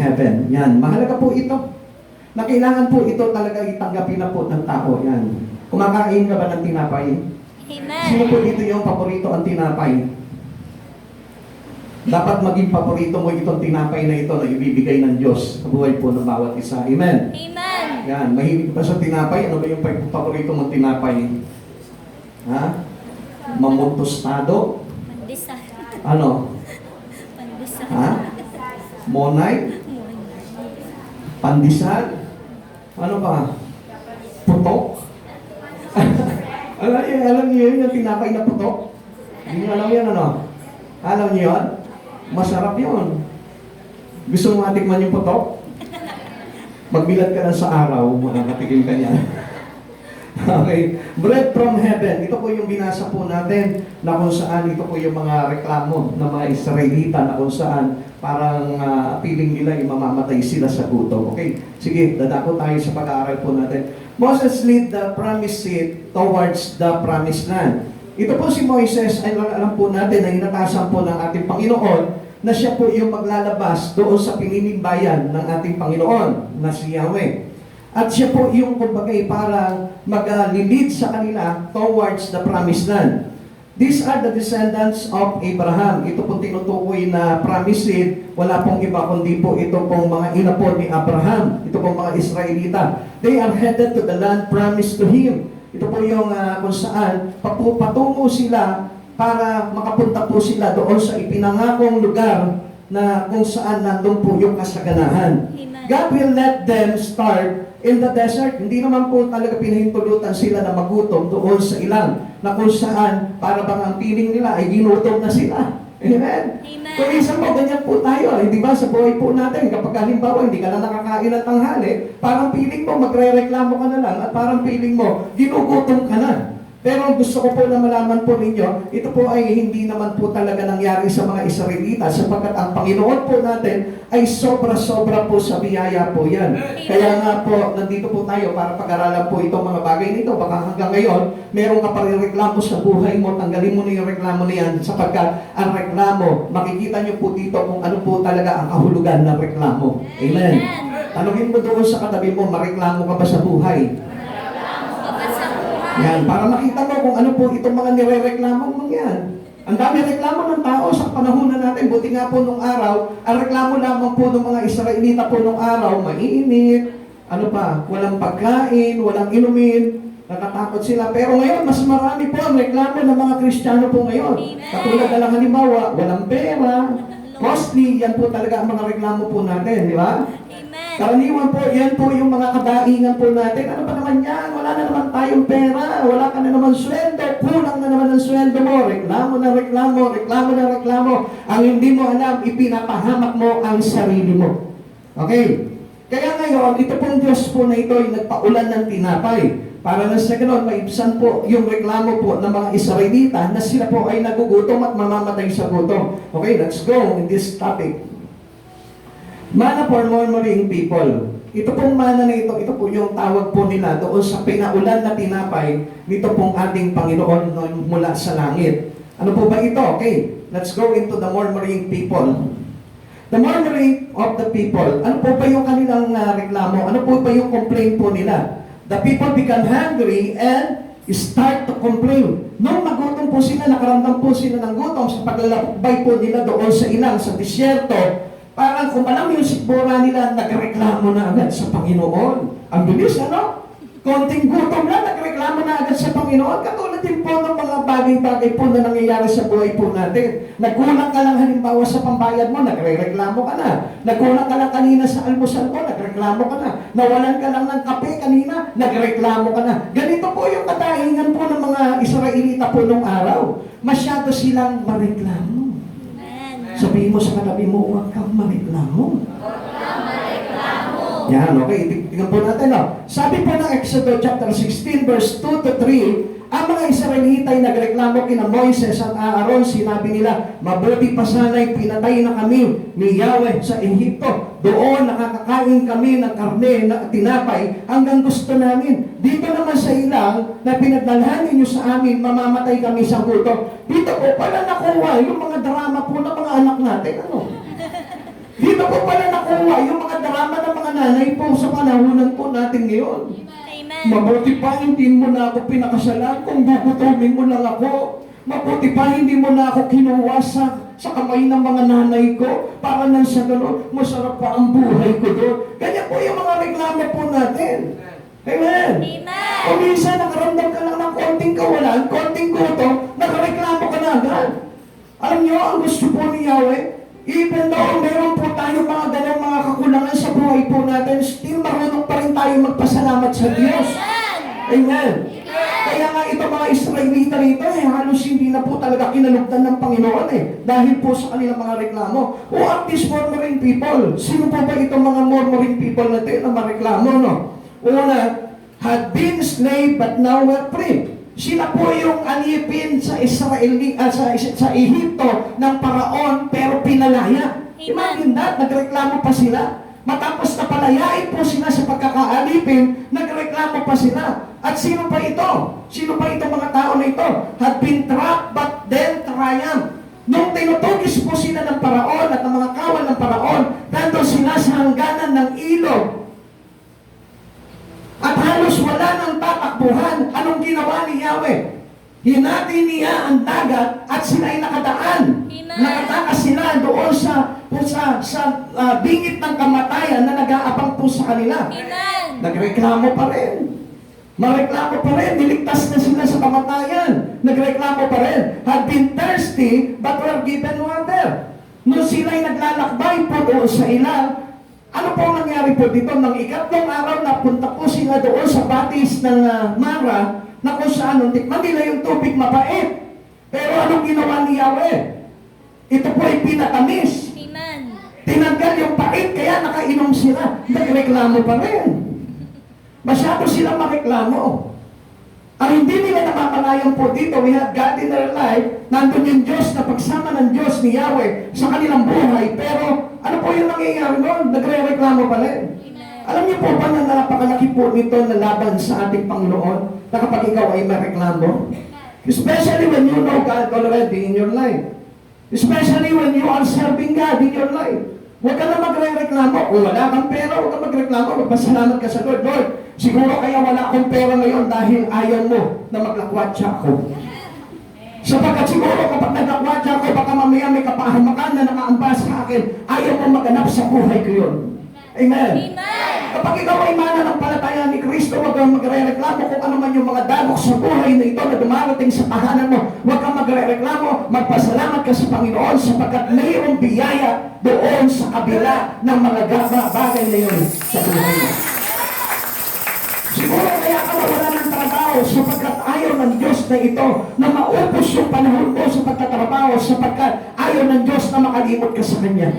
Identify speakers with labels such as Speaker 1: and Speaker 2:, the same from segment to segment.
Speaker 1: heaven. Yan, mahalaga po ito. Na kailangan po ito talaga itanggapin na po ng tao. Yan. Kumakain ka ba ng tinapay?
Speaker 2: Amen.
Speaker 1: Sino po dito yung paborito ang tinapay? Dapat maging paborito mo itong tinapay na ito na ibibigay ng Diyos sa buhay po ng bawat isa. Amen.
Speaker 2: Amen.
Speaker 1: Yan, mahilig ba sa tinapay? Ano ba yung paborito mong tinapay? Ha? Mamuntostado?
Speaker 2: Pandesal.
Speaker 1: Ano?
Speaker 2: Pandesal.
Speaker 1: Ha? Monay? Pandesal? Ano ba? Putok? alam niyo yun, yung tinapay na putok? Hindi niyo alam yan, ano? Alam niyo yun? Masarap yun. Gusto mo matikman yung putok? Magbilad ka lang sa araw, makakatikim ka niya. Okay. Bread from heaven. Ito po yung binasa po natin na kung saan ito po yung mga reklamo ng mga Israelita na kung saan parang piling nila yung mamamatay sila sa gutom. Okay. Sige, dadako tayo sa pag-aaral po natin. Moses lead the promised seed towards the promised land. Ito po si Moises, ay alam po natin na inatasan po ng ating Panginoon na siya po yung maglalabas doon sa pinimimbayan ng ating Panginoon na si Yahweh. At siya po yung kumbagay parang mag-lead sa kanila towards the promised land. These are the descendants of Abraham. Ito pong tinutukoy na promised seed, wala pong iba kundi po ito pong mga inapo ni Abraham. Ito pong mga Israelita. They are headed to the land promised to him. Ito po yung kung saan patungo sila para makapunta po sila doon sa ipinangakong lugar na kung saan nandun po yung kasaganahan.
Speaker 2: Amen.
Speaker 1: God will let them start in the desert. Hindi naman po talaga pinahintulutan sila na magutom doon sa ilang na kung saan para bang ang piling nila ay ginutom na sila. Amen?
Speaker 2: Amen.
Speaker 1: Kung isang po, ganyan po tayo. Hindi ba sa buhay po natin, kapag halimbawa hindi ka na nakakain ng tanghali, parang piling mo, magre-reklamo ka na lang at parang piling mo, ginugutom ka na. Pero gusto ko po na malaman po ninyo, ito po ay hindi naman po talaga nangyari sa mga Israelita sapagkat ang Panginoon po natin ay sobra-sobra po sa biyaya po yan. Kaya nga po, nandito po tayo para pag-aralan po itong mga bagay nito. Baka hanggang ngayon, meron ka pa rin reklamo sa buhay mo, tanggalin mo na yung reklamo na yan sapagkat ang reklamo, makikita nyo po dito kung ano po talaga ang kahulugan ng reklamo. Amen. Tanungin mo doon sa katabi mo, mareklamo ka ba sa buhay? Yan, para makita mo kung ano po itong mga nire-reklamo mong yan. Ang dami reklamo ng tao sa panahon na natin. Buti nga po nung araw, ang reklamo lamang po ng mga Israelita po nung araw, mainit, ano pa, walang pagkain, walang inumin, natatakot sila. Pero ngayon, mas marami po ang reklamo ng mga Kristiyano po ngayon. Katulad na lang halimbawa, walang pera, costly, yan po talaga ang mga reklamo po natin, di ba? Karaniwan po, yan po yung mga kadaingan po natin. Ano ba naman yan? Wala na naman tayong pera. Wala ka na naman sweldo. Kulang na naman ang sweldo mo. Reklamo na reklamo. Reklamo na reklamo. Ang hindi mo alam, ipinapahamak mo ang sarili mo. Okay? Kaya ngayon, ito pong Diyos po na ito ay nagpaulan ng tinapay. Para na sa ganon, maibsan po yung reklamo po ng mga Israelita na sila po ay nagugutom at mamamatay sa gutom. Okay, let's go in this topic. Mana for murmuring people. Ito pong mana na ito po yung tawag po nila doon sa pinaulan na tinapay nito pong ating Panginoon mula sa langit. Ano po ba ito? Okay, let's go into the murmuring people. The murmuring of the people. Ano po ba yung kanilang reklamo? Ano po ba yung complaint po nila? The people become hungry and start to complain. Nung nagutom po sila, nakaramdam po sila ng gutom sa paglalakbay po nila doon sa ilang, sa disyerto, parang kung alam yung sikbura nila, nagreklamo na agad sa Panginoon. Ang bilis, ano? Konting gutom na, nagreklamo na agad sa Panginoon. Katulad din po ng mga bagay-bagay po na nangyayari sa buhay po natin. Nagkulang ka lang halimbawa sa pambayad mo, nagre-reklamo ka na. Nagkulang ka lang kanina sa almusal mo, nagreklamo ka na. Nawalan ka lang ng kape kanina, nagreklamo ka na. Ganito po yung kadahingan po ng mga Israelita po nung araw. Masyado silang mareklamo. Sabihin mo sa katabi mo, huwag kang mareklamo. Yan, okay. Tingnan po natin, no? Sabi po ng Exodus chapter 16, verse 2 to 3, ang mga Israelita ay nagreklamo kina Moises at Aaron. Sinabi nila, mabuti pa sana'y pinatay na kami ni Yahweh sa Ehipto. Doon nakakakain kami ng karne na tinapay hanggang gusto namin. Dito naman sa ilang na pinagdalhan ninyo sa amin, mamamatay kami sa gutom. Dito po pala nakuha yung mga drama po ng mga anak natin. Ano? Dito po pala nakuha yung panahunan po natin ngayon.
Speaker 2: Amen.
Speaker 1: Mabuti pa hindi mo na ako pinakasalan kung gugutumin mo lang ako. Mabuti pa hindi mo na ako kinuha sa kamay ng mga nanay ko para nang sa gano'n, masarap pa ang buhay ko doon. Ganyan po yung mga reklamo po natin. Amen.
Speaker 2: Amen.
Speaker 1: O minsan nakaramdam ka lang ng konting kawalan, konting gutom, nakareklamo ka na agad. Alam niyo, ang gusto po ni Yahweh, even though meron po tayo mga ganang mga kakulangan sa buhay po natin, still marunong pa rin tayo magpasalamat sa Diyos. Amen. Kaya nga ito mga Israelita rito, halos hindi na po talaga kinalugdan ng Panginoon dahil po sa kanilang mga reklamo. Who are these murmuring people? Sino po ba itong mga murmuring people natin na mareklamo, no? Una, had been slave but now were free. Sila po yung alipin sa sa Ehipto ng Paraon pero pinalaya. Imagine that, nagreklamo pa sila. Matapos na palayain po sila sa pagkakaalipin, nagreklamo pa sila. At sino pa ito? Sino pa itong mga tao na ito? Had been trapped but then triumphed. Nung tinutugis po sila ng Paraon at ng mga kawal ng Paraon, nandun sila sa hangganan ng ilog. At halos wala ng tatakbuhan. Anong ginawa ni Yahweh? Hinati niya ang dagat at sila'y nakadaan. Nakatakas sila doon sa bingit ng kamatayan na nag-aabang po sa kanila.
Speaker 2: Amen.
Speaker 1: Nagreklamo pa rin. Mareklamo pa rin. Niligtas na sila sa kamatayan. Nagreklamo pa rin. Had been thirsty but were given water. Nung sila'y naglalakbay po doon sa ilang, ano po nangyari po dito? Nang ikatlong araw na punta po sila doon sa batis ng Mara, na kung saan nung tikman nila yung tubig mapait. Pero anong ginawa ni Yahweh? Ito po ay pinatamis.
Speaker 2: Amen.
Speaker 1: Tinanggal yung pait, kaya nakainom sila. Nagreklamo pa rin. Masyado silang mareklamo. Ang hindi nila namamalayan po dito, we have God in their life, nandun yung Diyos na pagsama ng Diyos ni Yahweh sa kanilang buhay. Pero ano po yung nangyayari noon? Nagre-reklamo pa rin. Alam niyo po ba na napakalaki po nito na laban sa ating Panginoon na kapag ikaw ay mareklamo? Especially when you know God already in your life. Especially when you are serving God in your life. Huwag ka na magre-reklamo. Kung wala kang pera, huwag ka magreklamo. Magpasalamat ka sa Lord. Lord, siguro kaya wala akong pera ngayon dahil ayaw mo na maglakwatsa ako. Sapagkat siguro kapag naglakwatsa ako, baka mamaya may kapahamakan na nakaambas sa akin, ayaw mo maganap sa buhay ko yun. Amen. Kapag ikaw ay mananampalataya ni Kristo, huwag kang magre-reklamo kung ano man yung mga dagok sa buhay na ito na dumarating sa tahanan mo. Huwag kang magre-reklamo, magpasalamat ka sa Panginoon sapagkat mayroong biyaya doon sa kabila ng mga bagay na yun sa buhay mo. Siguro kaya ka wala ng trabaho sapagkat ayaw ng Diyos na ito na maupos yung panahon mo sa pagtatrabaho sapagkat ayaw ng Diyos na makalimot ka sa Kanya.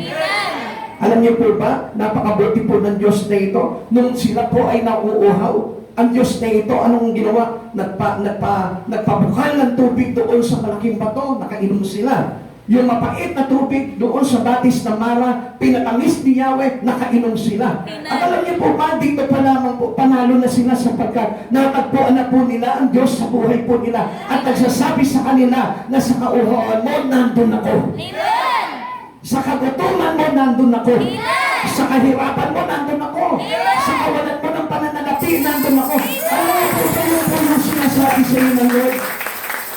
Speaker 1: Alam niyo po ba, napakabuti po ng Diyos na ito. Nung sila po ay nauuhaw, ang Diyos na ito, anong ginawa? Nagpabukal ng tubig doon sa malaking bato, nakainom sila. Yung mapait na tubig doon sa batis ng Mara, pinatamis ni Yahweh, nakainom sila. At alam niyo po ba, dito pa lamang po, panalo na sila sapagkat natagpuan na po nila ang Diyos sa buhay po nila. At nagsasabi sa kanila na sa kauhawan mo, nandun ako. Sa kagutuman mo, nandun ako. Sa kahirapan mo, nandun ako. Sa kawalan mo ng pananalapi, nandun ako. Alam mo po kayo po yung sinasabi sa inyo ng Lord.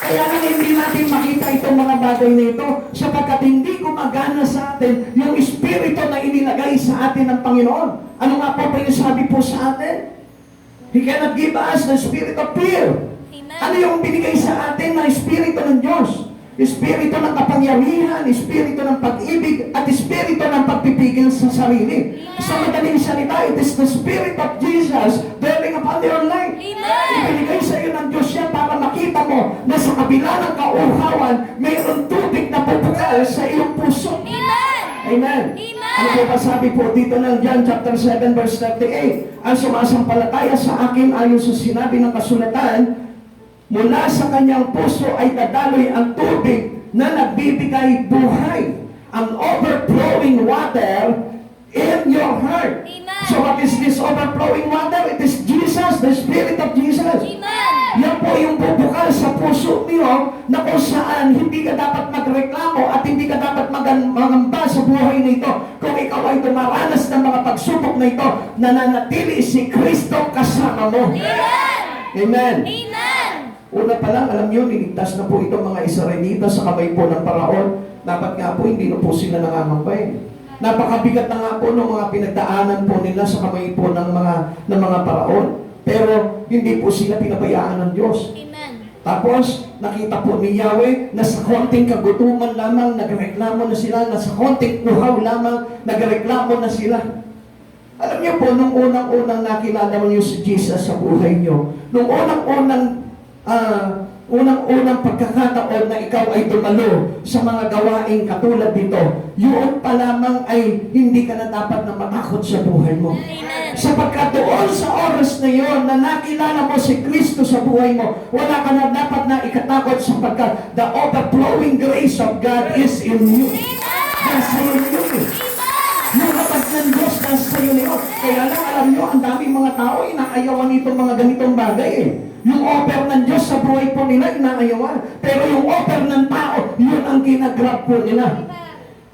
Speaker 1: Kaya lang hindi natin makita itong mga bagay na ito sapagkat hindi gumagana sa atin yung espiritu na inilagay sa atin ng Panginoon. Ano nga po yung sabi po sa atin? He cannot give us the spirit of fear. Ano yung binigay sa atin na espiritu ng Diyos? Espiritu ng kapangyarihan, espiritu ng pag-ibig, at espiritu ng pagpipigil sa sarili. Sa madaling salita, it is the Spirit of Jesus dwelling upon your life. Ibinigay sa iyo ng Diyos yan para makita mo na sa kabila ng kauhawan, mayroong tubig na pupukal sa iyong puso. Amen. Ano po ba sabi po dito ng John chapter 7 verse 38? Ang sumasampalataya sa akin ayon sa sinabi ng kasulatan, mula sa kanyang puso ay dadaloy ang tubig na nagbibigay buhay. Ang overflowing water in your heart. So what is this overflowing water? It is Jesus, the Spirit of Jesus. Yan po yung bubukal sa puso niyo na kung saan hindi ka dapat magreklamo at hindi ka dapat magamba sa buhay na ito. Kung ikaw ay dumaranas ng mga pagsubok na ito, nananatili si Kristo kasama mo. Amen.
Speaker 2: Amen!
Speaker 1: Una pa lang, alam nyo, niligtas na po itong mga Israelita sa kamay po ng Paraon. Dapat nga po, hindi na po sila nangangambay. Napakabigat na nga po ng mga pinagdaanan po nila sa kamay po ng mga Paraon. Pero hindi po sila pinabayaan ng Diyos.
Speaker 2: Amen!
Speaker 1: Tapos, nakita po ni Yahweh na sa konting kagutuman lamang, nagreklamo na sila, na sa konting uhaw lamang, nagreklamo na sila. Alam niyo po, nung unang-unang nakilala mo niyo si Jesus sa buhay niyo, nung unang-unang pagkakataon na ikaw ay dumalo sa mga gawaing katulad dito, yun pa lamang ay hindi ka na dapat na matakot sa buhay mo.
Speaker 2: Amen!
Speaker 1: Sapagkat doon sa oras na yon na nakilala mo si Kristo sa buhay mo, wala ka na dapat na ikatakot sapagkat the overflowing grace of God is in you. Nasa iyo yun eh. Yung kapag ng Diyos nasa sa'yo na yun. Kaya lang alam nyo, ang daming mga tao inaayawan itong mga ganitong bagay eh. Yung offer ng Diyos sa buhay po nila, inaayawan. Pero yung offer ng tao, yun ang kinagrab po nila.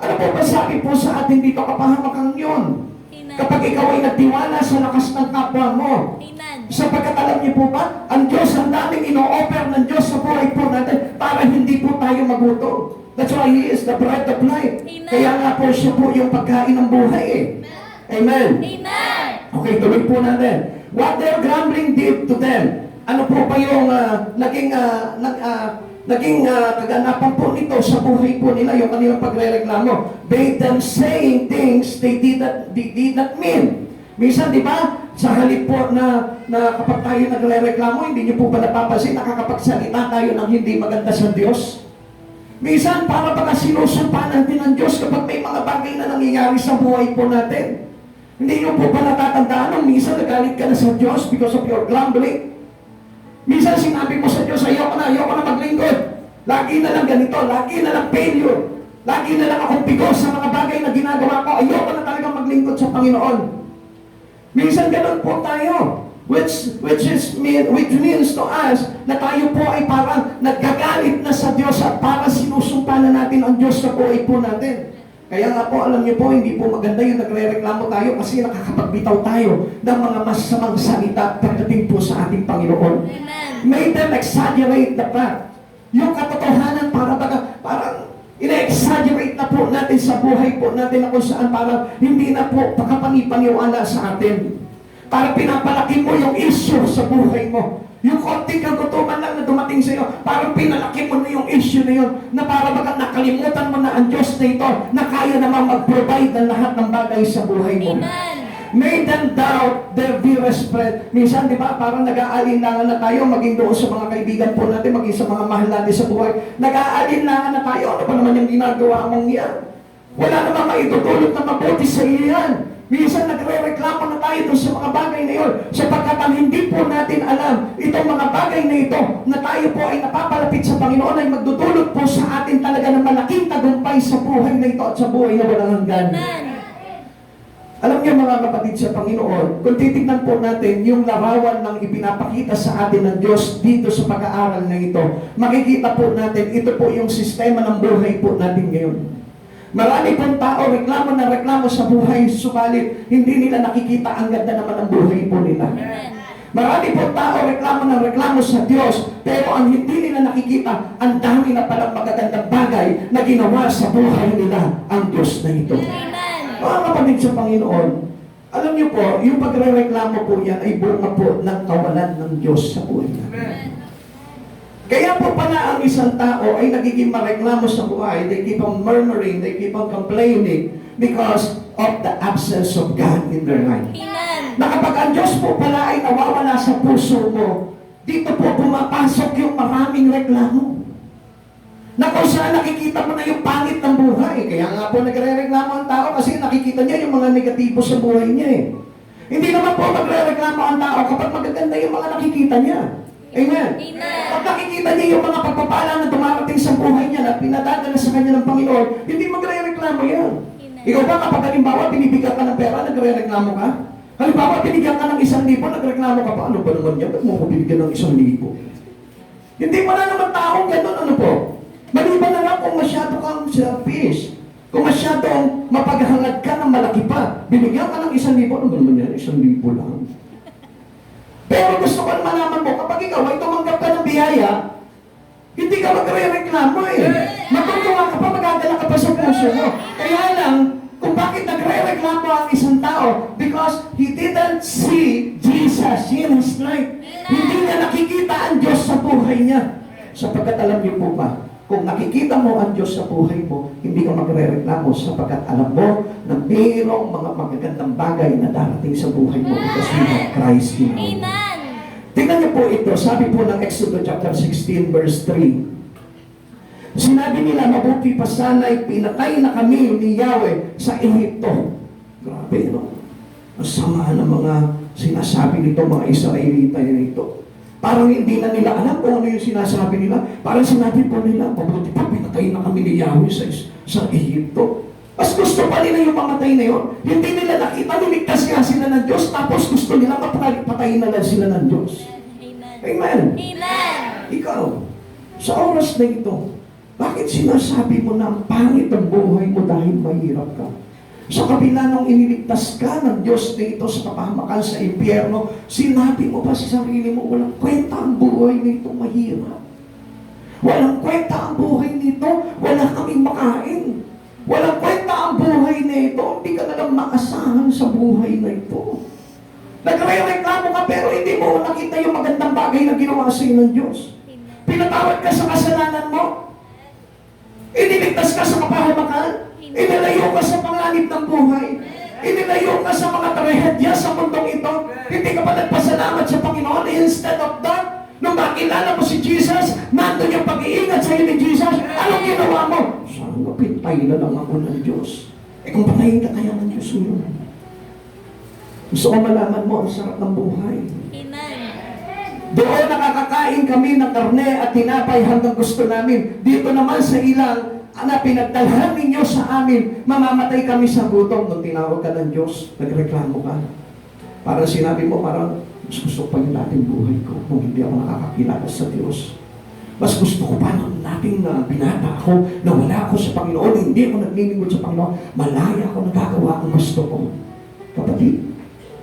Speaker 1: Ano po ba sabi po sa atin dito, kapahamakan yun? Kapag ikaw ay nagtiwala sa lakas ng kapwa mo.
Speaker 2: Amen!
Speaker 1: Sapagkat alam niyo po ba, ang Diyos, ang daming ino-offer ng Diyos sa buhay po natin para hindi po tayo magutom. That's why He is the bread of life.
Speaker 2: Amen.
Speaker 1: Kaya nga po siya po yung pagkain ng buhay eh. Amen.
Speaker 2: Amen!
Speaker 1: Okay, tuloy po natin. What their grumbling did to them. Ano po ba yung naging kaganapan po nito sa buhay po nila, yung kanilang pagre-reklamo. They them saying things they did not mean. Minsan, di ba, sa halip po na kapag tayo nagre-reklamo, hindi niyo po ba napapansin, nakakapagsalita tayo ng hindi maganda sa Diyos? Minsan, para baka sinusumpa natin ng Diyos kapag may mga bagay na nangyayari sa buhay po natin. Hindi niyo po ba natatandaan nung minsan nagalit ka na sa Diyos because of your grumbling? Minsan sinabi mo sa Diyos, ayoko na maglingkod. Lagi na lang ganito, lagi na lang failure. Lagi na lang akong pigos sa mga bagay na ginagawa ko. Ayoko na talaga maglingkod sa Panginoon. Minsan ganun po tayo. Which means to us na tayo po ay parang nagagalit na sa Diyos at parang sinusumpa na natin ang Diyos sa buhay po natin. Kaya nga po, alam niyo po, hindi po maganda yung nagre-reklamo tayo kasi nakakapagbitaw tayo ng mga masamang salita pagdating po sa ating Panginoon.
Speaker 2: Amen!
Speaker 1: Made them exaggerate the fact. Yung katotohanan parang ina-exaggerate na po natin sa buhay po natin na kung saan parang hindi na po pagkapanipaniwala sa atin. Para pinapalaki mo yung issue sa buhay mo. Yung konting kagutuman lang na dumating sa iyo, parang pinalaki mo na yung issue na yun, na para baka nakalimutan mo na ang Diyos na ito, na kaya naman mag-provide ng lahat ng bagay sa buhay mo.
Speaker 2: Amen!
Speaker 1: Made them doubt their dearest friend. Minsan, di ba, parang nag-aalinlangan na tayo, maging doon sa mga kaibigan po natin, maging sa mga mahal natin sa buhay. Nag-aalinlangan na tayo, ano pa naman yung ginagawa mong yan? Wala naman maitutulot na mabuti sa iyo yan. Minsan nagre-reklamo na tayo doon sa mga bagay na yun, sapagkat ang hindi po natin alam, itong mga bagay na ito, na tayo po ay napapalapit sa Panginoon, ay magdudulot po sa atin talaga ng malaking tagumpay sa buhay na ito at sa buhay na walang hanggan.
Speaker 2: Amen!
Speaker 1: Alam niyo mga kapatid sa Panginoon, kung titignan po natin yung larawan ng ipinapakita sa atin ng Diyos dito sa pag-aaral na ito, makikita po natin, ito po yung sistema ng buhay po natin ngayon. Marami pong tao reklamo na reklamo sa buhay, subalit hindi nila nakikita ang ganda naman ng buhay po nila. Marami pong tao reklamo na reklamo sa Diyos, pero ang hindi nila nakikita, ang dami na palang magagandang bagay na ginawa sa buhay nila ang Diyos na ito.
Speaker 2: Amen!
Speaker 1: Mga kapatid sa Panginoon, alam niyo po, yung pagre-reklamo po yan ay bunga po ng kawalan ng Diyos sa buhay natin. Kaya po pala ang isang tao ay nagiging mareklamo sa buhay. They keep on murmuring, they keep on complaining because of the absence of God in their life.
Speaker 2: Amen!
Speaker 1: Na kapag ang Diyos po pala ay nawawala sa puso mo, dito po pumapasok yung maraming reklamo. Na kung saan nakikita mo na yung pangit ng buhay. Kaya nga po nagre-reklamo ang tao kasi nakikita niya yung mga negatibo sa buhay niya eh. Hindi naman po magre-reklamo ang tao kapag magaganda yung mga nakikita niya. Amen.
Speaker 2: Amen.
Speaker 1: Pag nakikita niya yung mga pagpapala na dumarating sa buhay niya at pinadadala sa kanya ng Panginoon, hindi magre-reklamo yan.
Speaker 2: Amen.
Speaker 1: Ikaw ba kapag halimbawa binibigyan ka ng pera, nagre-reklamo ka? Halimbawa, binigyan ka ng 1,000, nagreklamo ka pa, ano ba naman yan? Ba't mo ko binigyan ng 1,000? Hindi mo na naman taong gano'n, ano po? Maliban na lang kung masyado kang selfish. Kung masyadong mapaghangad ka ng malaki pa, binigyan ka ng 1,000, ano ba naman yan? 1,000 lang. Pero gusto ko naman malaman mo, kapag ikaw ay tumanggap ka ng biyaya, hindi ka magre-reklamo eh. Matutuwa ka pa, magdadala ka pa sa puso mo. Kaya lang, kung bakit nagre-reklamo ang isang tao, because he didn't see Jesus in his life. Hindi niya nakikita ang Diyos sa buhay niya. Sapagkat alam niyo po ba, kung nakikita mo ang Diyos sa buhay mo, hindi ka magre-reklamo sapagkat alam mo na mayroong mga magagandang bagay na darating sa buhay mo because you have Christ in you.
Speaker 2: Amen.
Speaker 1: Tingnan niyo po ito, sabi po ng Exodus chapter 16 verse 3. Sinabi nila, mabuti pa sana'y pinatay na kami ni Yahweh sa Ehipto. Grabe, no? Ang sama ng mga sinasabi nito, mga Israelita nito. Parang hindi na nila alam kung ano yung sinasabi nila. Parang sinabi po nila, mabuti pa pinatay na kami ni Yahweh sa Ehipto. Mas gusto pa nila yung mamatay na yun. Hindi nila nakita, niligtas nga sila ng Diyos, tapos gusto nila mapatayin na lang sila ng Diyos.
Speaker 2: Amen.
Speaker 1: Amen.
Speaker 2: Amen.
Speaker 1: Ikaw, sa oras na ito, bakit sinasabi mo na ang pangit ang buhay mo dahil mahirap ka? Sa kabila nung iniligtas ka ng Diyos na ito sa kapahamakan sa impyerno, sinabi mo pa sa sarili mo, walang kwenta ang buhay nito mahirap. Walang kwenta ang buhay nito, wala kaming makain. Walang kwenta ang buhay nito, hindi ka na lang maasahan sa buhay na ito. Nagre-reklamo ka pero hindi mo nakita yung magandang bagay na ginawa sa iyo ng Diyos. Pinatawad ka sa kasalanan mo. Iniligtas ka sa kapahamakan. Inilayo ka sa panganib ng buhay. Inilayo ka sa mga trahedya sa mundong ito. Hindi ka pa nagpasalamat sa Panginoon. Instead of that, nung makilala mo si Jesus, nandun yung pag-iingat sa iyo ni Jesus, anong ginawa mo? Sana pintay na lang ako ng Diyos. Eh kung patayin ka kaya ng Diyos mo yun. Gusto ko malaman mo ang sarap ng buhay.
Speaker 2: Amen.
Speaker 1: Doon nakakakain kami ng karne at tinapay hanggang gusto namin. Dito naman sa ilang na pinagdalhan ninyo sa amin, mamamatay kami sa gutom. Nung tinawag ka ng Diyos, nagreklamo ka. Parang sinabi mo, parang mas gusto pa yung dating buhay ko kung hindi ako nakakakilala sa Diyos. Mas gusto ko pa nung dating na binata ako, na wala ako sa Panginoon, hindi ako naglilingkod sa Panginoon, malaya ako nagagawa ang gusto ko. Kapatid,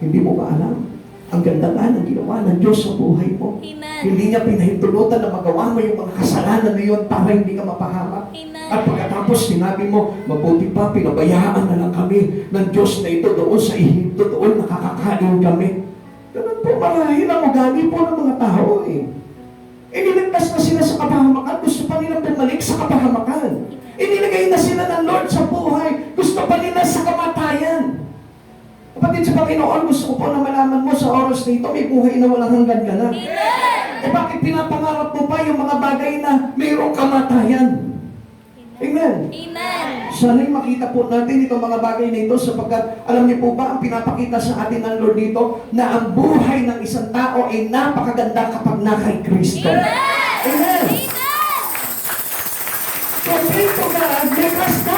Speaker 1: hindi mo ba alam? Ang ganda nga ng ginawa ng Diyos sa buhay mo.
Speaker 2: Amen.
Speaker 1: Hindi niya pinahintulutan na magawa mo yung mga kasalanan na yun para hindi ka mapahamak.
Speaker 2: Amen.
Speaker 1: At pagkatapos sinabi mo, mabuti pa, pinabayaan na lang kami ng Diyos na ito doon sa Ehipto, doon nakakakain kami. Ganun po, marahil ang ugali po ng mga tao eh. Iniligtas na sila sa kapahamakan, gusto pa nilang bumalik sa kapahamakan. Inilagay na sila ng Lord sa buhay, gusto pa nila sa kamatayan. Kapatid sa Panginoon, gusto ko po na malaman mo sa oras na ito, may buhay na walang hanggan ka na.
Speaker 2: Amen.
Speaker 1: Eh bakit pinapangarap mo pa yung mga bagay na mayroong kamatayan? Amen.
Speaker 2: Amen.
Speaker 1: Sana'y makita po natin itong mga bagay na ito sapagkat alam niyo po ba ang pinapakita sa atin ng Lord dito na ang buhay ng isang tao ay napakaganda kapag na kay Kristo. Amen. Complete to God, may Kristo.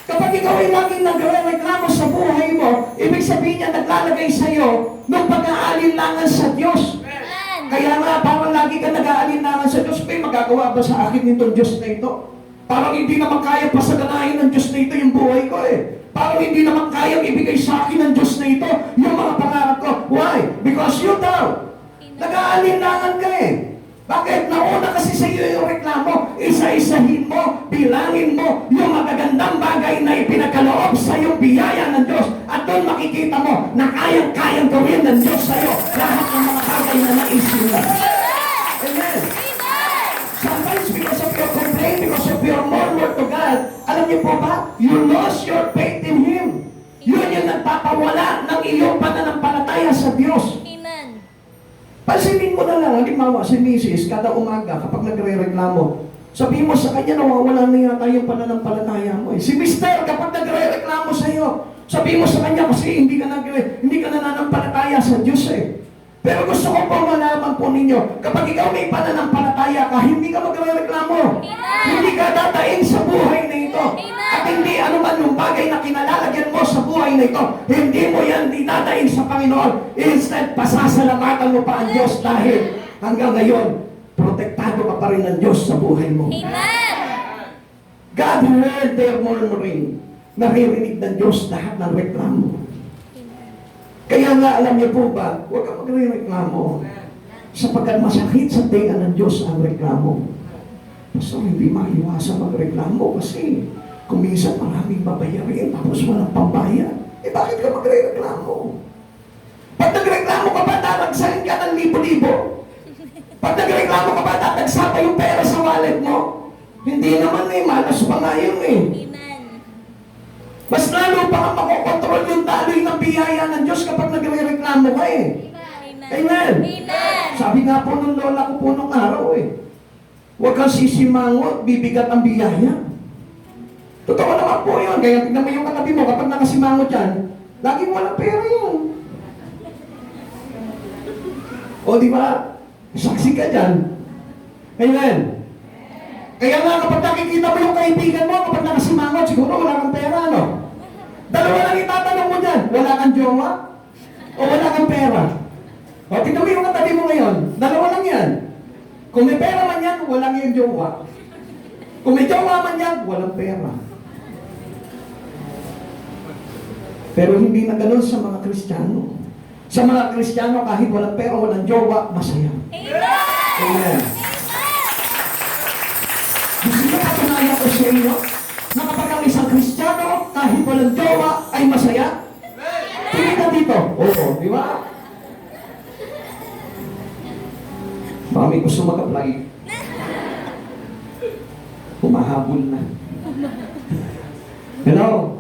Speaker 1: Kapag ikaw ay laging nagre-reklamo sa buhay mo, ibig sabihin niya naglalagay sa iyo ng pag-aalinlangan sa Diyos.
Speaker 2: Amen.
Speaker 1: Kaya nga, parang lagi ka nag-aalinlangan sa Diyos, may magagawa ba sa akin nitong Diyos na ito? Parang hindi naman kaya pasaganahin ng Diyos na ito yung buhay ko eh. Parang hindi naman kaya ibigay sa akin ng Diyos na ito yung mga pangarap ko. Why? Because you daw, nag-aalinlangan ka eh. Bakit? Nauna kasi sa iyo yung reklamo. Isa-isahin mo, bilangin mo yung magagandang bagay na ipinagkaloob sa iyong biyaya ng Diyos. At doon makikita mo na kayang-kayang gawin ng Diyos sa iyo lahat ng mga bagay na naisip mo. Amen. Sometimes because of your complaint, because of your murmur to God, alam niyo po ba? You lost your faith in Him. Yun yung nagpapawala ng iyong pananampalataya sa Diyos.
Speaker 2: Amen.
Speaker 1: Pansinin mo na lang, halimbawa si Mrs. kada umaga kapag nagre-reklamo, sabihin mo sa kanya nawawala na yata yung pananampalataya mo eh. Si Mr. kapag nagre-reklamo sa iyo, sabihin mo sa kanya kasi hindi ka nananampalataya sa Diyos eh. Pero gusto ko po malaman po ninyo, kapag ikaw may pananampalataya ka, hindi ka magre-reklamo. Hindi ka dadaing sa buhay na ito. At At hindi anuman yung bagay na kinalalagyan mo sa buhay na ito, hindi mo yan dinadaing sa Panginoon. Instead, pasasalamatan mo pa ang Diyos dahil hanggang ngayon, protektado ka pa rin ng Diyos sa buhay mo.
Speaker 2: Amen.
Speaker 1: God heard their murmuring. Naririnig ng Diyos lahat ng reklamo. Kaya nga, alam niyo po ba, huwag kang magre-reklamo. Sapagkat masakit sa tenga ng Diyos ang reklamo. So, hindi maiwasan magreklamo kasi kung minsan maraming babayarin tapos walang pambayad. Bakit ka magre-reklamo? Pag nagreklamo ka ba, tatagsahin ka ng libo-libo? Pag nagreklamo ka ba, tatagsapa yung pera sa wallet mo? Hindi naman malas pa nga yun
Speaker 2: Amen.
Speaker 1: Mas lalo pa nga makokontrol yung daloy ng biyaya ng Diyos kapag nagre-reklamo ka
Speaker 2: Amen.
Speaker 1: Amen.
Speaker 2: Amen.
Speaker 1: Sabi nga po nung lola ko po nung araw huwag kang sisimangot, bibigat ang biyaya. Totoo naman po yun. Kaya tignan mo yung katabi mo, kapag nakasimangot yan, laging walang pera yun. O di ba? Saksi ka dyan. Amen. Kaya nga kapag nakikita mo yung kaibigan mo, kapag nakasimangot, siguro wala kang pera, no? Dalawa lang itatanong mo dyan. Wala kang jowa? O wala kang pera? O tignan mo yung katabi mo ngayon. Dalawa lang yan. Kung may pera man yan, walang yung jowa. Kung may jowa man yan, walang pera. Pero hindi na ganun sa mga Kristiyano. Sa mga Kristiyano, kahit walang pera, walang jowa, masaya.
Speaker 2: Amen.
Speaker 1: Amen. Gusto nyo patunayan ko sa inyo na kapag ang isang Kristiyano, kahit walang jowa, ay masaya? Tingin ka dito. Oo, di ba? Baka may gusto mag-apply. Humahabol na. Hello?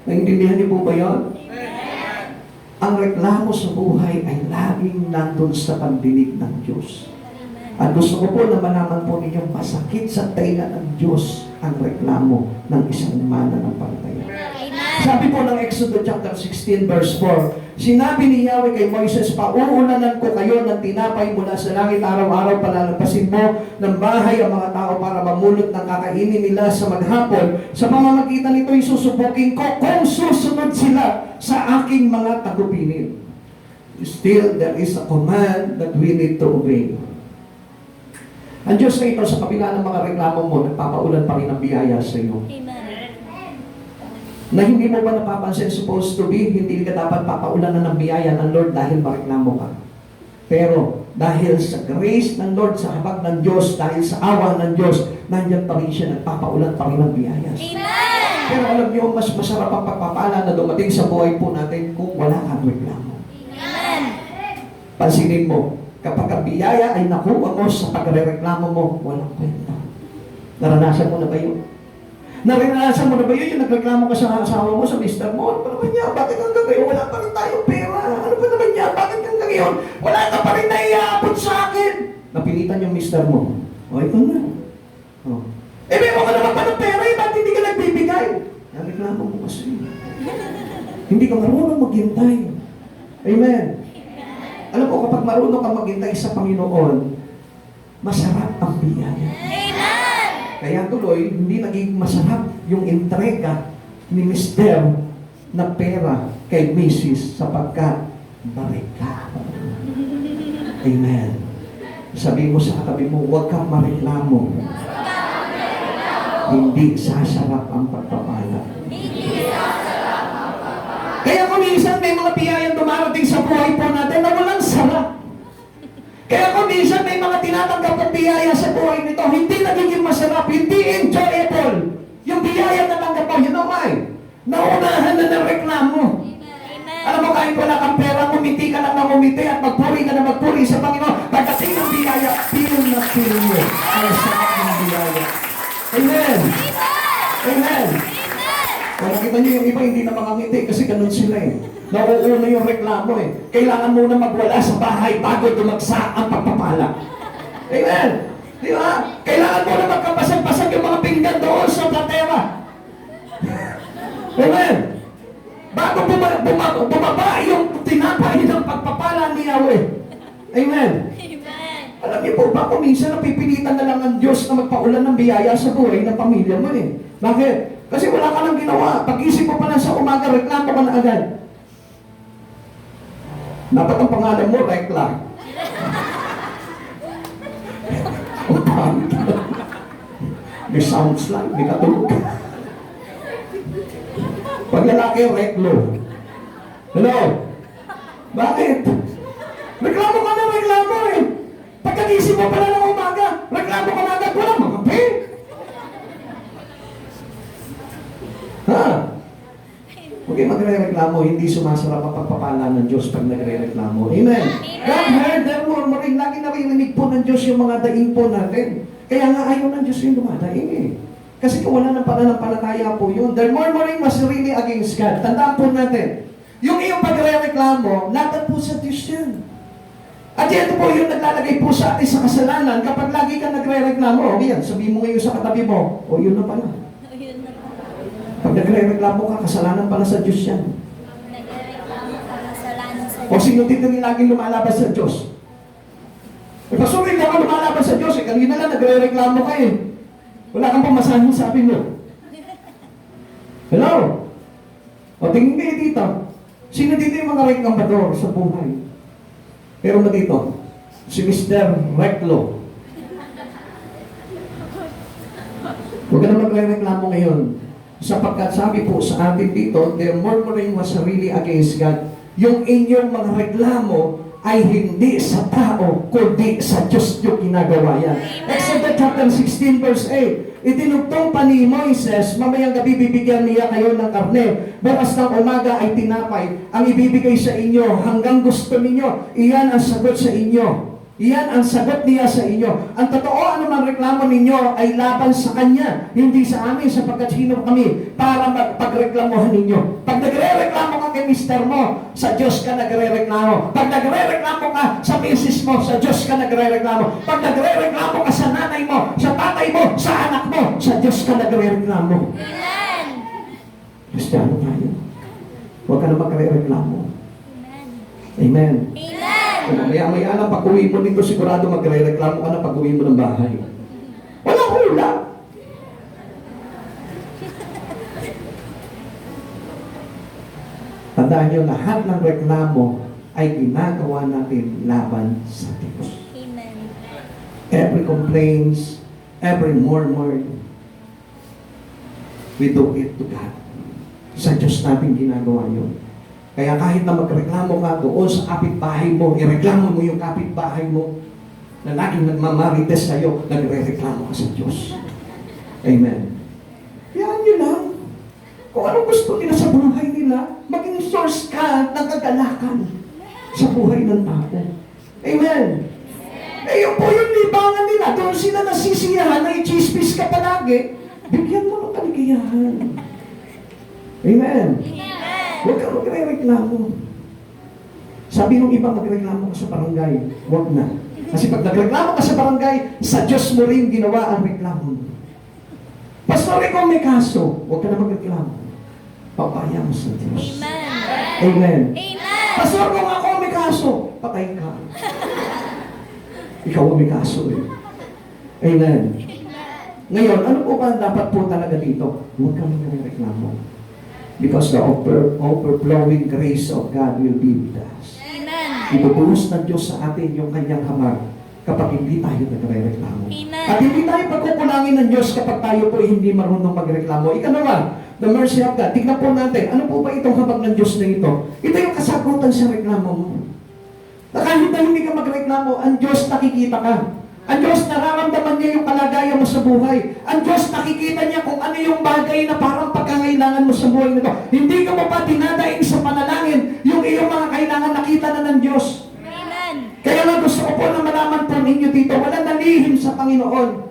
Speaker 1: Naintindihan niyo po ba yun? Ang reklamo sa buhay ay laging nandun sa pandinig ng Diyos. At gusto ko po na malaman po ninyong masakit sa tenga ng Diyos ang reklamo ng isang mananampalataya. Sabi po ng Exodus chapter 16 verse 4, sinabi ni Yahweh kay Moises, pauulanan ko kayo ng tinapay mula sa langit araw-araw, palalampasin mo ng bahay ang mga tao para mamulot ng kakainin nila sa maghapon. Sa pamamagitan nito'y susubukin ko kung susunod sila sa aking mga tagubilin. Still, there is a command that we need to obey. Ang Diyos na ito, sa kabila ng mga reklamo mo, nagpapaulan pa rin ng biyaya sa iyo.
Speaker 2: Amen.
Speaker 1: Na hindi mo ba napapansin, supposed to be, hindi ka dapat papaulan na ng biyaya ng Lord dahil mareklamo ka. Pero, dahil sa grace ng Lord, sa habag ng Diyos, dahil sa awa ng Diyos, nandiyan pa rin siya, nagpapaulan pa rin ng biyaya.
Speaker 2: Amen.
Speaker 1: Pero alam niyo, mas masarap ang pagpapala na dumating sa buhay po natin kung wala kang reklamo.
Speaker 2: Amen.
Speaker 1: Pansinin mo, kapag ang biyaya ay nakuha mo sa pagrereklamo mo, walang kwenta. Naranasan mo na ba yun? Naranasan mo na ba yun? Yung nagreklamo ka sa asawa mo, sa mister mo, ano pa naman niya? Bakit hanggang ngayon wala pa rin tayong pera? Ano pa naman niya? Bakit hanggang ngayon wala ka pa rin naiaabot sa akin? Napilitan yung mister mo. O, ito na. O. Meron ka naman pa ng pera, ba't hindi ka nagbibigay? Nareklamo mo kasi. Hindi ka marunong maghintay. Amen. Alam mo, kapag marunong ka maghintay sa Panginoon, masarap ang biyaya.
Speaker 2: Amen.
Speaker 1: Kaya tuloy, hindi naging masarap yung entrega ni Mr. na pera kay Mrs. sapagkat barika. Amen. Sabi mo sa katabi mo, huwag kang mareklamo. Hindi sasarap ang pagpapala. Kaya kung minsan may mga biyayang dumarating sa buhay po natin na walang sarap. Kaya kung minsan may mga tinatanggap ng biyaya sa buhay nito, hindi nagiging masarap, hindi enjoyable. Yung biyaya na tanggap mo, you know why? Naunahan na ng reklamo. Alam mo, kahit wala kang pera, ngumiti ka lang na ngumiti at magpuri ka na magpuri sa Panginoon. Pagdating ng biyaya, feel na feel mo ang sarap ng biyaya. Amen. Amen. Kung nakita niyo yung iba, hindi na makangiti kasi ganun sila Nauuna yung reklamo Kailangan muna magwala sa bahay bago dumagsa ang pagpapala. Amen. Di ba? Kailangan muna magkapasag-pasag yung mga pinggan doon sa platera. Amen. Bago bumaba yung tinapay ng pagpapala ni Yahweh. Amen.
Speaker 2: Amen.
Speaker 1: Alam niyo po ba kung minsan napipilitan na lang ang Diyos na magpaulan ng biyaya sa buhay ng pamilya mo Bakit? Kasi wala ka nang ginawa. Pag-isip mo pa lang sa umaga, reklamo ka na agad. Dapat ang pangalan mo, Rekla. Ang pangit. May sounds like, may katulog. Pag lalaki, Reklo. Hello? Bakit? Reklamo ka na, reklamo eh. Pagkagising mo pala ng umaga, reklamo ka na agad, walang makape. Ha? Huwag kayo magre-reklamo, hindi sumasarap ang pagpapala ng Diyos pag nagre-reklamo. Amen? God heard their murmuring, lagi naririnig po ng Diyos yung mga daing po natin. Kaya nga ayaw ng Diyos yung dumadaing eh. Kasi kung wala ng pananampalataya po yun. Their murmuring was really against God. Tandaan po natin, yung iyong pagre-reklamo, laban po sa Diyos yan. At ito po yung naglalagay po sa atin sa kasalanan. Kapag lagi ka nagre-reklamo, okay yan, sabihin mo ngayon sa katabi mo, o yun na pala. Pag nagre-reklamo ka, kasalanan pala sa Diyos yan.
Speaker 2: Nagrereklamo ka, kasalanan sa
Speaker 1: O sino dito yung laging lumalabas sa Diyos? Eh, pasuri, hindi ako lumalabas sa Diyos. Eh, kanina lang nagre-reklamo ka eh. Wala kang pamasahin, sabi mo. Hello? O tingin kayo dito. Sino dito yung mga reklamador sa buhay? Pero mo dito, si Mr. Reklo. Huwag ka na magre-reklamo ngayon. Sapagkat sabi po sa atin dito, their murmuring was really against God. Yung inyong mga reklamo ay hindi sa tao, kundi sa Diyos yung ginagawa yan. Exodus chapter 16 verse 8. Itinugtong pa ni Moises, mamayang gabi bibigyan niya kayo ng karne. Bukas ng umaga ay tinapay. Ang ibibigay sa inyo hanggang gusto ninyo. Iyan ang sagot sa inyo. Iyan ang sagot niya sa inyo. Ang totoo, anumang reklamo ninyo ay laban sa Kanya, hindi sa amin, sapagkat sino kami para pagreklamohan ninyo. Pag nagre-reklamo ka kay mister mo, sa Diyos ka nagre-reklamo. Pag nagre-reklamo ka sa misis mo, sa Diyos ka nagre-reklamo. Pag nagre-reklamo ka sa nanay mo, sa tatay mo, sa anak mo, sa Diyos ka nagre-reklamo.
Speaker 2: Amen.
Speaker 1: Kristiyano tayo. Huwag ka na magre-reklamo.
Speaker 2: Amen.
Speaker 1: Amen.
Speaker 2: Amen.
Speaker 1: Maya-maya lang, pag-uwi mo dito, sigurado magre-reklamo ka na pag-uwi mo ng bahay. Walang hula. Tandaan nyo, lahat ng reklamo ay ginagawa natin laban sa Diyos.
Speaker 2: Amen.
Speaker 1: Every complaints, every murmur, we do it to God. Sa Diyos natin ginagawa yun. Kaya kahit na magreklamo ka doon sa kapitbahay mo, ireklamo mo yung kapitbahay mo na laging nagmamarites sa'yo, nagre-reklamo ka sa Diyos. Amen. Yan nyo lang. Kung anong gusto nila sa buhay nila, maging source ka ng kagalakan sa buhay ng tao. Amen. Eh yun po yung libangan nila. Doon sila nasisiyahan na i-chismis ka palagi. Bigyan mo ng kaligayahan. Amen. Huwag ka magre-reklamo. Sabi nung iba, magreklamo ka sa barangay. Huwag na. Kasi pag nagreklamo ka sa barangay, sa Diyos mo rin ginawa ang reklamo. Pastor, ikaw may kaso. Huwag ka na magreklamo. Papaya mo sa Diyos.
Speaker 2: Amen.
Speaker 1: Amen.
Speaker 2: Amen.
Speaker 1: Pastor, kung ako may kaso, patay ka. Ikaw ang may kaso eh. Amen. Ngayon, ano po ba dapat po talaga dito? Huwag ka magre-reklamo. Because the overflowing grace of God will be with us.
Speaker 2: Amen.
Speaker 1: Ibubuhos ng Diyos sa atin yung kanyang hamag kapag hindi tayo nagre-reklamo.
Speaker 2: Amen.
Speaker 1: At hindi tayo pagkukulangin ng Diyos kapag tayo po hindi marunong magreklamo. Ikalawa, the mercy of God. Tignan po natin, ano po ba itong hamag ng Diyos na ito? Ito yung kasagutan sa reklamo mo. Na kahit na hindi ka magreklamo, ang Diyos nakikita ka. Ang Diyos nararamdaman niya yung kalagayan mo sa buhay. Ang Diyos nakikita niya kung ano yung bagay na parang pagkangailangan mo sa buhay nito. Hindi ka mo pa dinadaing sa panalangin yung iyong mga kailangan nakita na ng Diyos.
Speaker 2: Amen.
Speaker 1: Kaya nga gusto ko po na malaman po ninyo dito, wala nalihim sa Panginoon.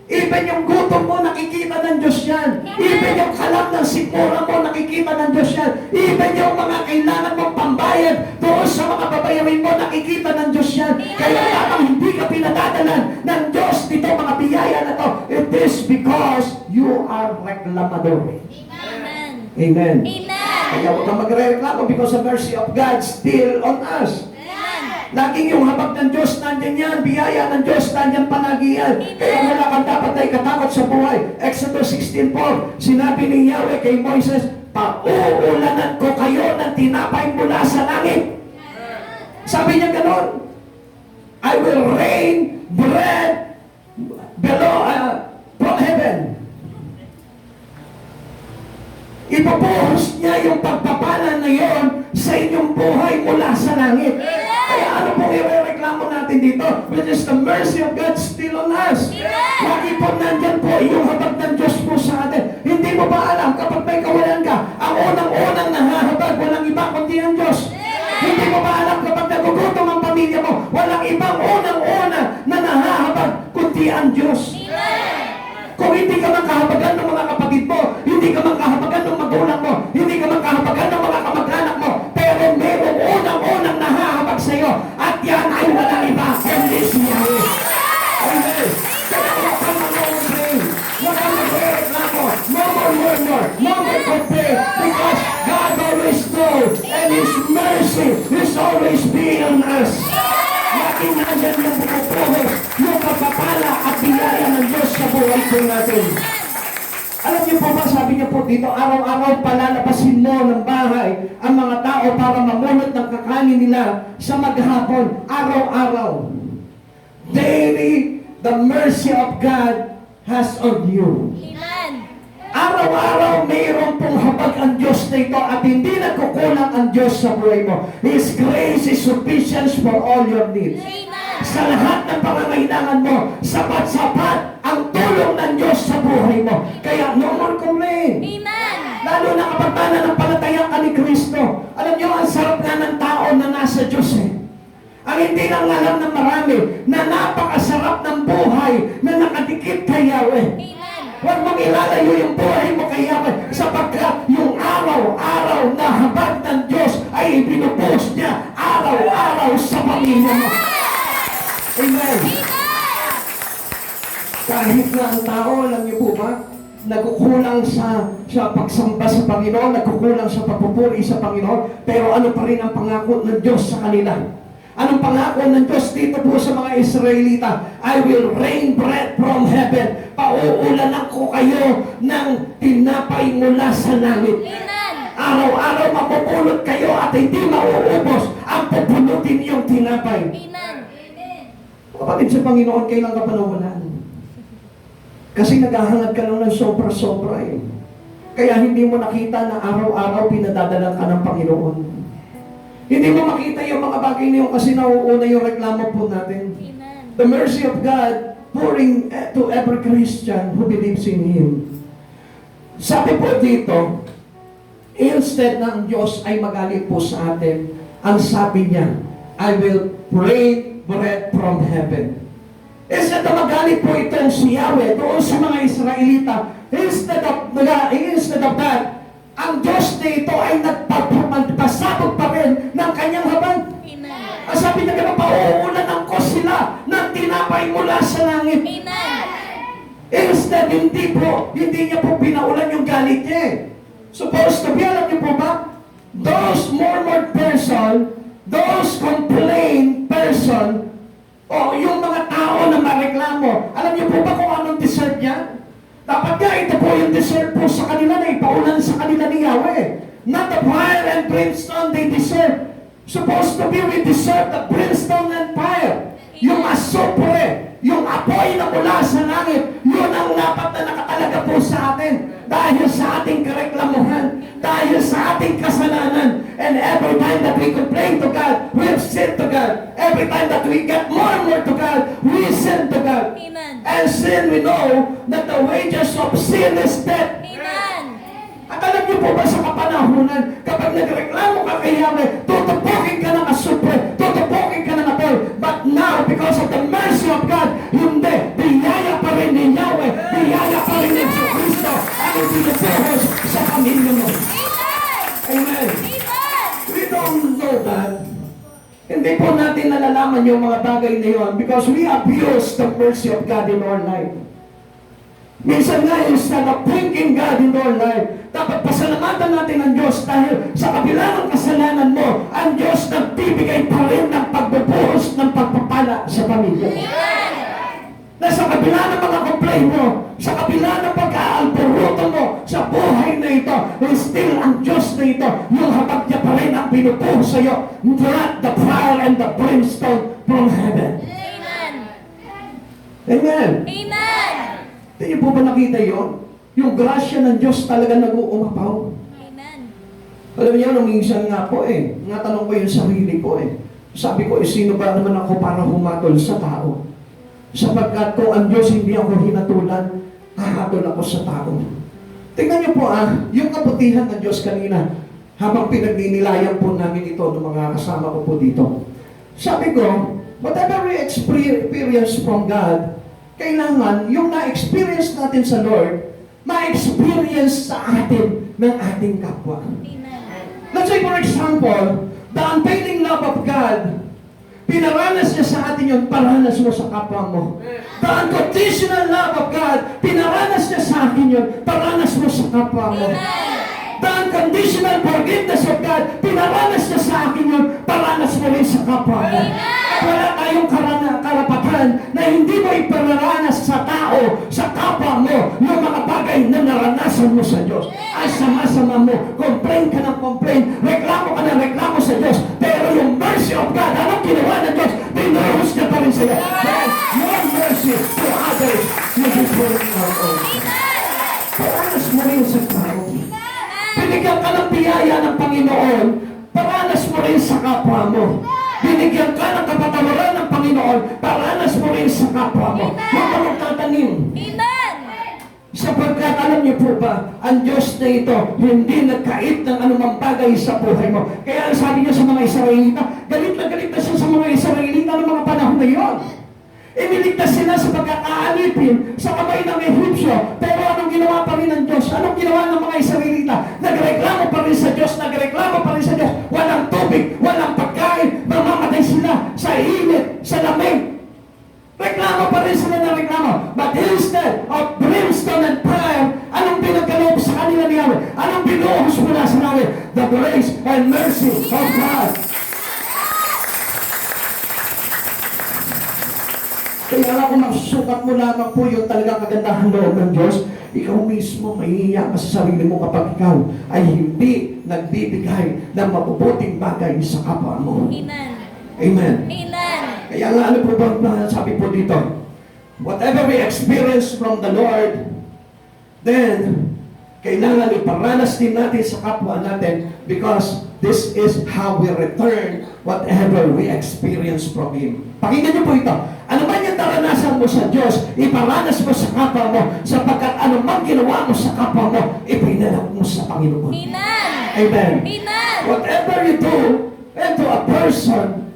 Speaker 1: Even yung gutom mo, nakikita ng Diyos yan. Even yung kalam ng sikmura mo, nakikita ng Diyos yan. Even yung mga kailangan mong pambayad doon sa mga babayarin mo, nakikita ng Diyos yan. Kaya lamang hindi ka pinadadalan ng Diyos dito mga biyaya na to. It is because you are reklamador.
Speaker 2: Amen.
Speaker 1: Amen.
Speaker 2: Amen.
Speaker 1: Kaya huwag kang magre-reklamo because the mercy of God still on us.
Speaker 2: Amen.
Speaker 1: Laging yung habag ng Diyos nandyan yan, biyaya ng Diyos nandyan panagian. Kaya wala kang dapat na ikatakot sa buhay. Exodus 16:4, sinabi ni Yahweh kay Moises, pauulanan ko kayo ng tinapay mula sa langit. Sabi niya ganon, I will rain bread below from heaven. Ipabuhos niya yung pagpapala na yon sa inyong buhay mula sa langit. Kaya ano pong irereklamo natin dito? Which is the mercy of God still on us. Lagi po nandyan po yung habag ng Diyos po sa atin. Hindi mo ba alam kapag may kawalan ka, ang unang-unang nahahabag, walang iba kundi ang Diyos. Hindi mo ba alam kapag nagugutom ang pamilya mo, walang ibang unang-una na nahahabag kundi ang Diyos. Kung hindi ka makahabagan ng mga kapatid mo, hindi ka makahabagan ng magulang mo, hindi ka makahabagan ng mga kamag-anak mo, pero mayroong unang-unang nahahabag sa iyo, at yan ay walang iba kundi si Yahweh. Amen. Kaya huwag kang mag-complain, huwag kang mag-reklamo, no more murmur, no more complain, because God always knows, and His mercy is always being on us. Laging nandyan yung bukupuhos, yung pagpapala at biyaya ng Diyos sa buhay po natin. Alam niyo po ba, sabi niya po dito, araw-araw palalabasin mo ng bahay ang mga tao para mamunot ng kakanin nila sa maghapon. Araw-araw. Daily, the mercy of God has on you. Araw-araw mayroon pong habag ang Diyos na ito at hindi nagkukulang ang Diyos sa buhay mo. His grace is sufficient for all your needs. Sa lahat ng pangangailangan mo, sapat-sapat ang tulong ng Diyos sa buhay mo. Kaya no more complain. Lalo na kapag nananampalataya ka ni Kristo. Alam niyo, ang sarap nga ng tao na nasa Diyos eh. Ang hindi lang alam ng marami na napakasarap ng buhay na nakadikit kay Yahweh. Huwag mong ilalayo yung buhay mo kay Yahweh sapagkat yung araw-araw na habag ng Diyos ay ibinubuhos niya araw-araw sa pamilya mo. Amen. Kahit na ang tao, alam niyo po ba, nagkukulang sa pagsamba sa Panginoon, nagkukulang sa pagpupuri sa Panginoon, pero ano pa rin ang pangako ng Diyos sa kanila? Anong pangako ng Diyos dito po sa mga Israelita? I will rain bread from heaven. Pauulanan ko kayo ng tinapay mula sa langit. Araw-araw mapupulot kayo at hindi mauubos ang pupulutin niyong tinapay. Kapatid sa Panginoon, kailan ka panawalan? Kasi naghahangad ka lang ng sobra-sobra eh. Kaya hindi mo nakita na araw-araw pinadadala ka ng Panginoon. Hindi mo makita yung mga bagay na yun kasi nauuna yung reklamo po natin. The mercy of God pouring to every Christian who believes in Him. Sabi po dito, instead na ang Diyos ay magalit po sa atin, ang sabi niya, I will rain bread from heaven. Instead na magalit po itong si Yahweh doon sa mga Israelita, instead of that, ang Diyos na ito ay nagpapasabog pa rin ng kanyang habag. Ang sabi niya, kaya pauulanan ko sila ng tinapay mula sa langit. Instead, hindi niya po pinaulan yung galit niya eh. Supposed to be, alam niyo po ba, those murmured person, those complain person, o yung mga tao na mareklamo, alam niyo po ba kung anong deserve niya? Dapat nga, ito po yung deserve po sa kanila na ipaulan sa kanila ni Yahweh. Not the fire and brimstone they deserve. Supposed to be, we deserve the brimstone and fire. Yung asupre, yung apoy na mula sa langit, yun ang dapat na nakatalaga po sa atin. Dahil sa ating kareklamuhan, dahil sa ating kasalanan. And every time that we complain to God, we have sinned to God. Every time that we get more and more to God, we sin to God. And sin, we know that the wages of sin is death. At alam niyo po ba sa kapanahunan, kapag nagreklamo ka kay Yahweh, tutupukin ka ng asupre, tutupukin ka ng apoy. But now, because of the mercy of God, hindi, biyaya pa rin ni Yahweh, biyaya pa rin ni Kristo, ang ibinubuhos sa pamilya mo. Amen. We don't know that. Hindi po natin nalalaman yung mga bagay na yun because we abuse the mercy of God in our life. Minsan nga, instead of thanking God in our life, dapat pasalamatan natin ang Diyos dahil sa kabila ng kasalanan mo, ang Diyos nagbibigay pa rin ng pagbubuhay wala sa pamilya mo. Na sa kabila ng mga complaint mo, sa kabila ng pagkaalburuto mo sa buhay na ito, still ang Diyos na ito, yung habag niya pa rin ang pinupuho sa iyo, not the fire and the brimstone from heaven.
Speaker 2: Amen.
Speaker 1: Amen.
Speaker 2: Amen.
Speaker 1: Hindi niyo po ba nakita yun? Yung grasya ng Diyos talaga nag-uumapaw.
Speaker 2: Amen.
Speaker 1: Alam niyo, nung minsan nga po natanong ko yung sarili ko Sabi ko, sino ba naman ako para humatol sa tao? Sapagkat kung ang Diyos hindi ako hinatulan, hahatol ako sa tao. Tingnan niyo po yung kabutihan ng Diyos kanina, habang pinagninilayan po namin ito ng mga kasama ko po dito. Sabi ko, whatever we experience from God, kailangan yung na-experience natin sa Lord, ma-experience sa atin ng ating kapwa.
Speaker 2: Amen.
Speaker 1: Let's say for example, the unfailing love of God, pinaranas niya sa atin yun, paranas mo sa kapwa mo. The unconditional love of God, pinaranas niya sa akin yun, paranas mo sa kapwa mo. The unconditional forgiveness of God, pinaranas niya sa akin yun, paranas mo rin sa kapwa mo. Wala tayong karapatan na hindi mo ipararanas sa tao, sa kapwa mo, yung mga bagay na naranasan mo sa Diyos. Ay sama-sama mo, complain ka ng complain, reklamo ka ng reklamo sa Diyos, pero yung mercy of God, anong ginawa ng Diyos? Pinuhos niya pa rin sa iyo. Then, your mercy to others, you be pouring out also. Paranas mo rin sa tao. Binigyan ka ng biyaya ng Panginoon, paranas mo rin sa kapwa mo. Binigyan ka ng kapatawaran ng Panginoon, paranas mo rin sa kapwa mo. Huwag ka magtatanim.
Speaker 2: Amen.
Speaker 1: Sapagkat alam niyo po ba, ang Diyos na ito, hindi nagkait ng anumang bagay sa buhay mo. Kaya sabi niya sa mga Israelita, galit na siya sa mga Israelita ng mga panahon na iyon. Iniligtas sila sa pagkakaalipin sa kamay ng Ehipsyo. Pero anong ginawa pa rin ng Diyos? Anong ginawa ng mga Israelita? Nagreklamo pa rin sa Diyos, nagreklamo pa rin sa Diyos. Walang tubig, walang pagkain, mamamatay sila sa init, sa lamig. Reklamo pa rin sila ng reklamo. But instead of brimstone and fire, anong pinagkaloob sa kanila ni Yahweh? Anong binuhos mula sa Yahweh? The grace and mercy of God. Kaya nga kung masusukat mo lamang po yung talagang kagandahan loob ng Diyos, ikaw mismo mahihiya ka sa sarili mo kapag ikaw ay hindi nagbibigay ng mabubuting bagay sa kapwa mo.
Speaker 2: Amen.
Speaker 1: Amen.
Speaker 2: Amen.
Speaker 1: Kaya nga ano po ba sabi po dito? Whatever we experience from the Lord, then kailangan iparanas din natin sa kapwa natin because this is how we return whatever we experience from Him. Pakinggan niyo po ito. Ano man yung naranasan mo sa Diyos, iparanas mo sa kapwa mo sapagkat ano man ginawa mo sa kapwa mo, ipinalak mo sa Panginoon.
Speaker 2: Amen.
Speaker 1: Amen.
Speaker 2: Amen.
Speaker 1: Whatever you do to a person,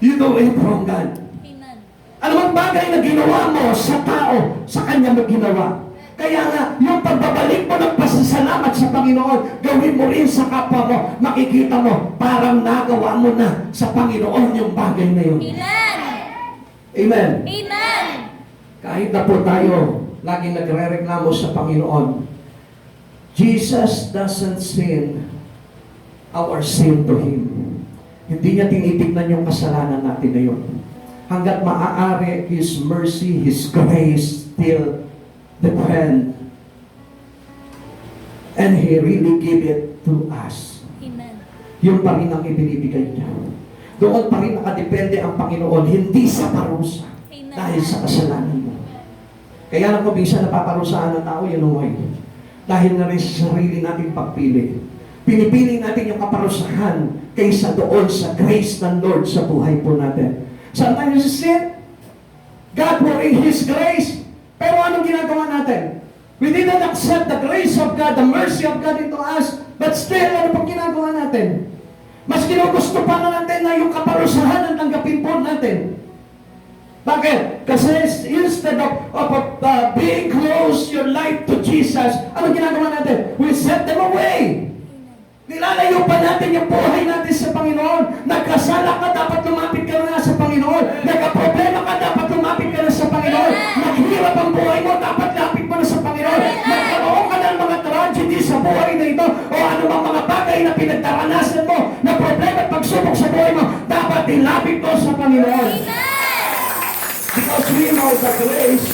Speaker 1: you do it from God.
Speaker 2: Amen.
Speaker 1: Ano mang bagay na ginawa mo sa tao, sa Kanya mo ginawa. Kaya nga, yung pagbabalik mo ng pasasalamat sa Panginoon, gawin mo rin sa kapwa mo, makikita mo, parang nagawa mo na sa Panginoon yung bagay na yun.
Speaker 2: Amen.
Speaker 1: Amen.
Speaker 2: Amen.
Speaker 1: Kahit na po tayo, laging nagre-reklamo sa Panginoon, Jesus doesn't sin our sin to Him. Hindi niya tinitignan yung kasalanan natin na yun. Hanggat maaari, His mercy, His grace still depend. And He really give it to us.
Speaker 2: Amen.
Speaker 1: Yun pa rin ang ibinibigay niya. Doon pa rin nakadepende ang Panginoon, hindi sa parusa.
Speaker 2: Amen.
Speaker 1: Dahil sa kasalanan mo. Kaya lang kung minsan napaparusahan ng tao, yun ang why. Dahil na rin sa sarili nating pagpili. Pinipili natin yung kaparusahan kaysa doon sa grace ng Lord sa buhay po natin. Sometimes you sin, God will in His grace. Pero anong ginagawa natin? We didn't accept the grace of God, the mercy of God into us. But still, ano pang ginagawa natin? Mas ginugusto pa na natin na yung kaparusahan ang tanggapin po natin. Bakit? Kasi instead of being close your life to Jesus, ano ginagawa natin? We set them away. Nilalayo pa natin yung buhay natin sa Panginoon. Nagkasala ka, dapat lumapit ka na sa Panginoon. Nagka-problema ka, dapat lumapit ka na sa Panginoon. Naghihirap ang buhay mo, dapat lapit mo na sa Panginoon. Nagkaroon ka ng mga tragedy sa buhay na ito o anumang mga bagay na pinagdaranasan mo na problema at pagsubok sa buhay mo, dapat natin lapit po sa Panginoon. Because we know the grace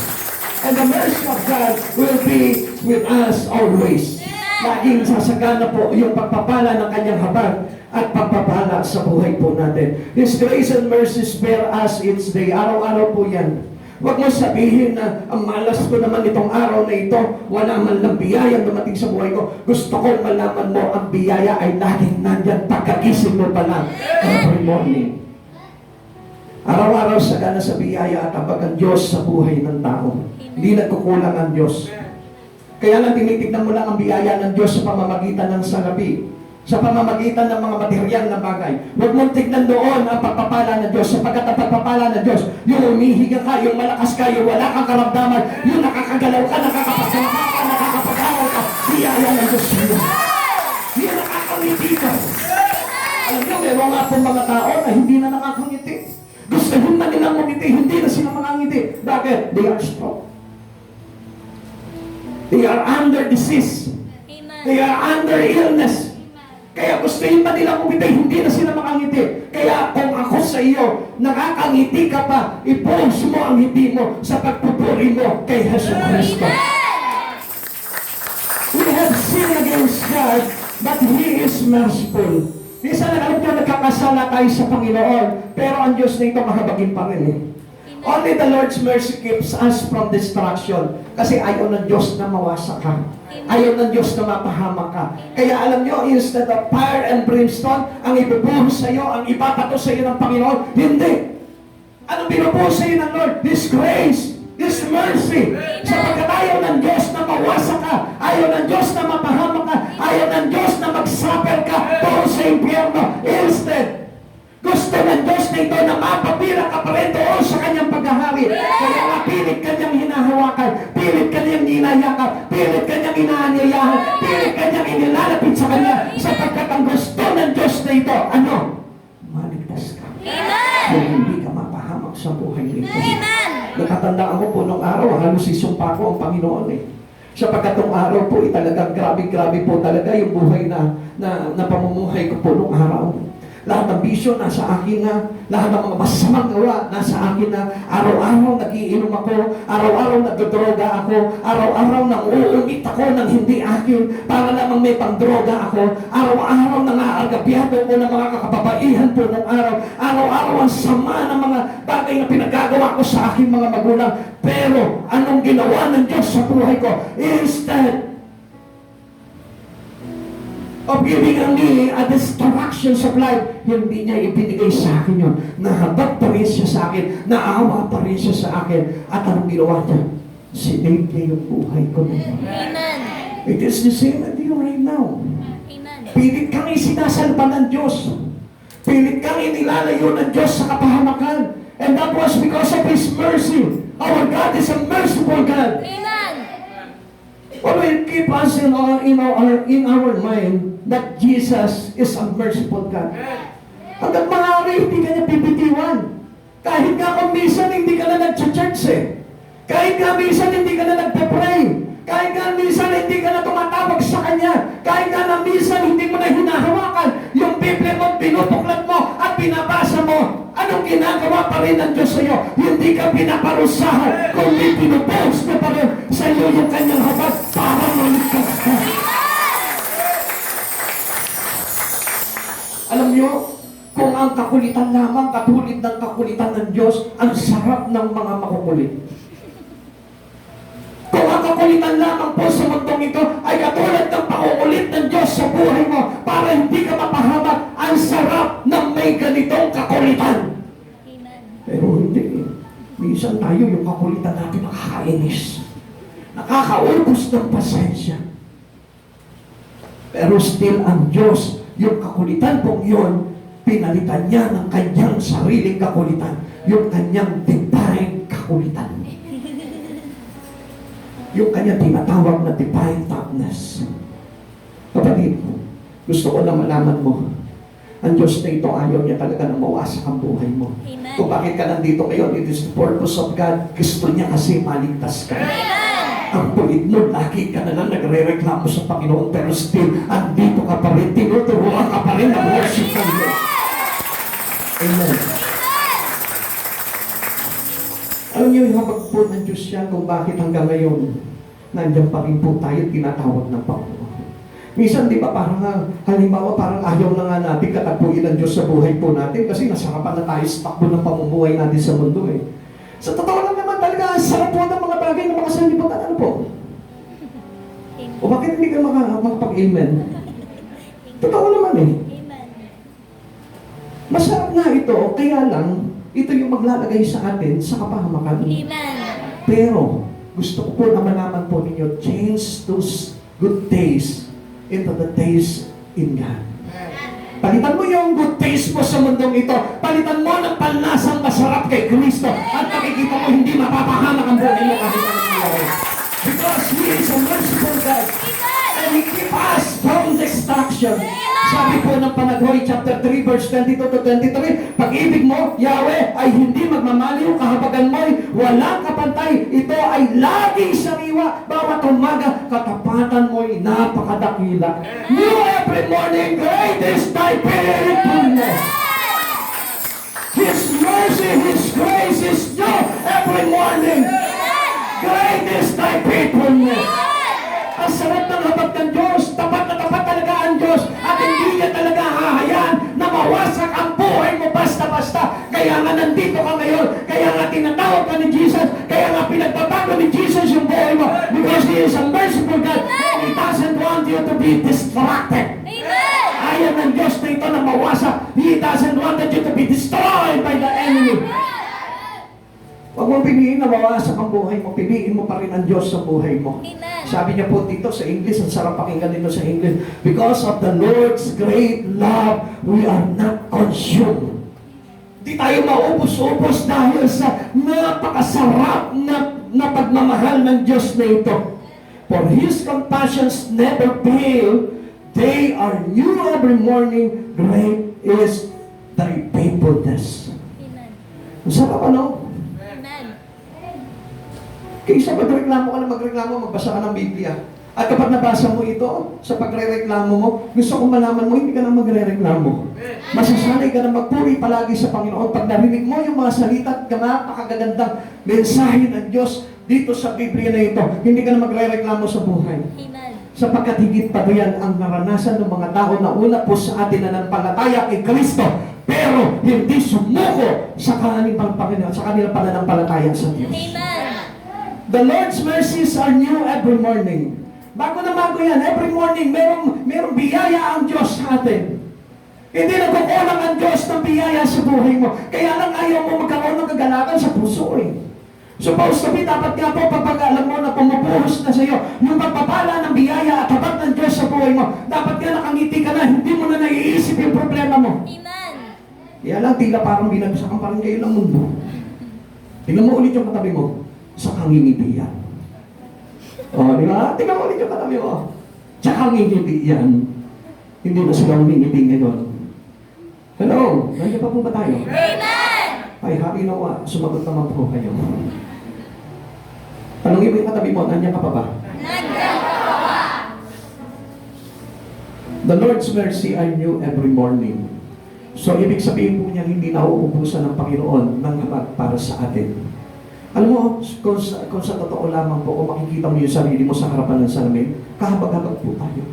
Speaker 1: and the mercy of God will be with us always. Laging sasagana po yung pagpapala ng kanyang habag at pagpapala sa buhay po natin. His grace and mercy spare us each day. Araw-araw po yan. Huwag mo sabihin na ang malas ko naman itong araw na ito, wala man lang biyaya dumating sa buhay ko. Gusto ko malaman mo, ang biyaya ay laging nandyan pagkagising mo pa lang every morning. Araw-araw sagana sa biyaya at habag ang Diyos sa buhay ng tao. Hindi nagkukulang ang Diyos. Kaya lang tinitignan mo lang ang biyaya ng Diyos sa pamamagitan ng salapi, sa pamamagitan ng mga materyal na bagay. Huwag mong tignan doon ang pagpapala ng Diyos, sapagkat ang pagpapala ng Diyos, yung umihiga ka, yung malakas ka, yung wala kang karamdaman, yung nakakagalaw ka, nakakapagalaw ka, nakakapagalaw ka, biyaya ng Diyos sa'yo. Yung nakakangiti ka. Alam niyo, meron nga pong mga tao na hindi na nakakangiti. Gusto na nilang mangiti, hindi na sila makangiti. Bakit? They are strong. They are under disease. They are under illness. Kaya gustuhin pa nila umiti, hindi na sila makangiti. Kaya kung ako sa iyo, nakakangiti ka pa, i-pose mo ang ngiti mo sa pagpupuri mo kay Jesus Cristo. We have sinned against God, but He is merciful. Minsan alam niyo, nagkakasala tayo sa Panginoon, pero ang Diyos na ito mahabagin pa rin eh. Only the Lord's mercy keeps us from destruction. Kasi ayaw ng Diyos na mawasak ka. Ayaw ng Diyos na mapahamak ka. Kaya alam nyo, instead of fire and brimstone, ang ibubuhos sa iyo, ang ipapato sa iyo ng Panginoon, hindi. Anong binubuhos sa iyo ng Lord? This grace, this mercy. Sapagkat ayaw ng Diyos na mawasak ka. Ayaw ng Diyos na mapahamak ka. Ayaw ng Diyos na mag-suffer ka doon sa impyerno. Instead, gusto ng Diyos na ito na mapapira ka pa rin doon sa kanyang paghahari. Kaya nga pilit kanyang hinahawakan, pilit kanyang hinayakap, pilit kanyang inaanyayahan, pilit kanyang inilalapit sa kanya. Sapagkat ang gusto ng Diyos na ito, ano? Maligtas ka. Kung hindi ka mapahamak sa buhay nito. Nakatandaan ko po nung araw, halos isumpa ko ang Panginoon eh. Sapagkat nung araw po, talagang grabe-grabe po talaga yung buhay na pamumuhay ko po nung araw. Lahat ng bisyo nasa akin na, lahat ng mga masamang gawa nasa akin na, araw-araw nagiinom ako, araw-araw nagdodroga ako, araw-araw nang-uumit ako ng hindi akin, para lamang may pang-droga ako, araw-araw nang-aagabyado ko ng mga kakababaihan po ng araw, araw-araw ang sama ng mga bagay na pinagagawa ko sa aking mga magulang. Pero anong ginawa ng Diyos sa buhay ko? Instead of giving me a destructions of life, hindi niya ibinigay sa akin yun. Nahabag pa rin siya sa akin, naawa pa rin siya sa akin. At anong ginawa niya? Sinave niya yung buhay ko nito. It is the same with you right now. Pilit kang isinasalpa ng Diyos. Pilit kang inilalayo ng Diyos sa kapahamakan. And that was because of His mercy. Our God is a merciful God. What will keep us in our mind that Jesus is a merciful God. Hanggang maaari, hindi ka niya pipitiwan. Kahit nga kung minsan hindi ka na nag-church eh. Kahit nga minsan hindi ka na nagpe-pray. Kahit nga minsan hindi ka na tumatawag sa Kanya. Kahit nga na minsan hindi mo na hinahawakan yung Biblia mo, pinupuklat mo at pinabasa mo. Anong ginagawa pa rin ng Diyos sa iyo? Hindi ka pinaparusahan, kundi pinupost mo pa rin sa iyo yung kanyang habag para maligtas ka. Alam niyo, kung ang kakulitan lamang katulad ng kakulitan ng Diyos, ang sarap ng mga makukulit. Kung ang kakulitan lamang po sa mundong ito ay katulad ng pauulit ng Diyos sa buhay mo para hindi ka mapahamak, ang sarap ng may ganitong kakulitan. Pero hindi. Minsan tayo yung kakulitan natin nakakainis. Nakakaubos ng pasensya. Pero still ang Diyos, yung kakulitan pong yun, pinalitan niya ng kanyang sariling kakulitan. Yung kanyang divine kakulitan. Yung kanyang tinatawag na divine toughness. Kapatid, gusto ko na malaman mo, ang Diyos na ito ayaw niya talaga na mawasak ang buhay mo.
Speaker 2: Amen.
Speaker 1: Kung bakit ka nandito ngayon, it is the purpose of God. Gusto niya kasi maligtas ka. Ang kulit mo, lagi ka na lang nagre-reklamo sa Panginoon, pero still, andito ka pa rin, tinuturuan ka pa rin na worship ka niya. Amen. Alam niyo, yung habag po ng Diyos yan kung bakit hanggang ngayon nandiyan pa rin po tayo tinatawag ng Panginoon. Minsan, di ba, parang halimbawa, parang ayaw na nga natin katapuin ng Diyos sa buhay po natin kasi nasarapan na tayo sa takbo ng pamumuhay natin sa mundo eh. Sa totoo lang naman talaga, ang sarap po ng mga bagay na makasalimutan. Ano po? O bakit hindi ka makapag-amen? Totoo naman eh.
Speaker 2: Amen.
Speaker 1: Masarap nga ito, kaya lang, ito yung maglalagay sa atin sa kapahamakan.
Speaker 2: Amen.
Speaker 1: Pero, gusto ko po na malaman po ninyo, change those good days into the days in God. Palitan mo yung good taste mo sa mundong ito. Palitan mo ng panlasang masarap kay Kristo. At makikita mo hindi mapapahamak ang buhay mo kahit anong nangyari. Because He is a merciful God. And He keep us from destruction. Sabi po ng Panaghoy chapter 3 verse 22 to 23, pag-ibig mo, Yahweh, ay hindi magmamaliw, kahabagan mo'y walang kapantay. Ito ay laging sariwa. Bawat umaga, katapatan mo'y napakadakila. New every morning, great is thy faithfulness. His mercy, His grace is new every morning. Great is thy faithfulness. Ang sarap ng habag ng Diyos. Tapat na tapat talaga ang Diyos. At hindi niya talaga hahayaan na mawasak ang buhay mo basta-basta. Kaya nga nandito ka ngayon. Kaya nga tinatawag ka ni Jesus. Kaya nga pinagbabago ni Jesus yung buhay mo. Because He is a merciful God. And He doesn't want you to be distracted.
Speaker 2: Amen.
Speaker 1: Ayaw ng Diyos na ito na mawasak. He doesn't want you to be destroyed by the enemy. Huwag mo piliin na mawasak ang buhay mo. Piliin mo pa rin ang Diyos sa buhay mo.
Speaker 2: Amen.
Speaker 1: Sabi niya po dito sa English, ang sarap pakinggan dito sa English, because of the Lord's great love, we are not consumed. Di tayo maubos-ubos dahil sa napakasarap na pagmamahal ng Diyos na ito. For His compassions never fail. They are new every morning. Great is thy faithfulness.
Speaker 2: Amen.
Speaker 1: Ang sarap ano?
Speaker 2: Amen.
Speaker 1: Kaysa magreklamo ka na magbasa ka ng Biblia. At kapag nabasa mo ito, sa pagre-reklamo mo, gusto kong malaman mo, hindi ka na magre-reklamo. Masasanay ka na magpuri palagi sa Panginoon. Pag narinig mo yung mga salita at napakagandang mensahe ng Diyos dito sa Biblia na ito, hindi ka na magre-reklamo sa buhay.
Speaker 2: Amen.
Speaker 1: Sapagkat higit pa riyan ang naranasan ng mga tao na una po sa atin na nanampalataya kay Kristo, pero hindi sumuko sa kanilang Panginoon, sa kanilang pananampalataya sa Diyos.
Speaker 2: Amen.
Speaker 1: The Lord's mercies are new every morning. Bago na bago yan, every morning, merong biyaya ang Diyos sa atin. Hindi nagkukulang ang Diyos ng biyaya sa buhay mo. Kaya lang ayaw mo magkaroon ng kagalakan sa puso eh. Supposed to be, dapat nga po pag alam mo na pumupuhos na sa iyo, yung pagpapala ng biyaya at habag ng Diyos sa buhay mo, dapat nga nakangiti ka na, hindi mo na naiisip yung problema mo.
Speaker 2: Amen.
Speaker 1: Kaya lang, tila parang binagsakan pa rin kayo ng mundo. Tingnan mo ulit yung katabi mo, sa kangingiti yan. O, di ba? Tingnan mo ulit yung katabi mo. Sa kangingiti yan. Hindi na sila umingiti ngayon. Hello? Nandiyan pa po ba tayo?
Speaker 2: Amen.
Speaker 1: Ay, hari nawa, sumagot naman po kayo. Tanongin mo yung katabi mo, nandiyan ka pa ba?
Speaker 2: Nandiyan ka pa ba?
Speaker 1: The Lord's mercy I knew every morning. So, ibig sabihin po niya, hindi nauubusan ng Panginoon ng habag para sa atin. Alam mo, kung sa totoo lamang po, kung makikita mo yung sarili mo sa harapan ng salamin, kahabag-habag po tayo.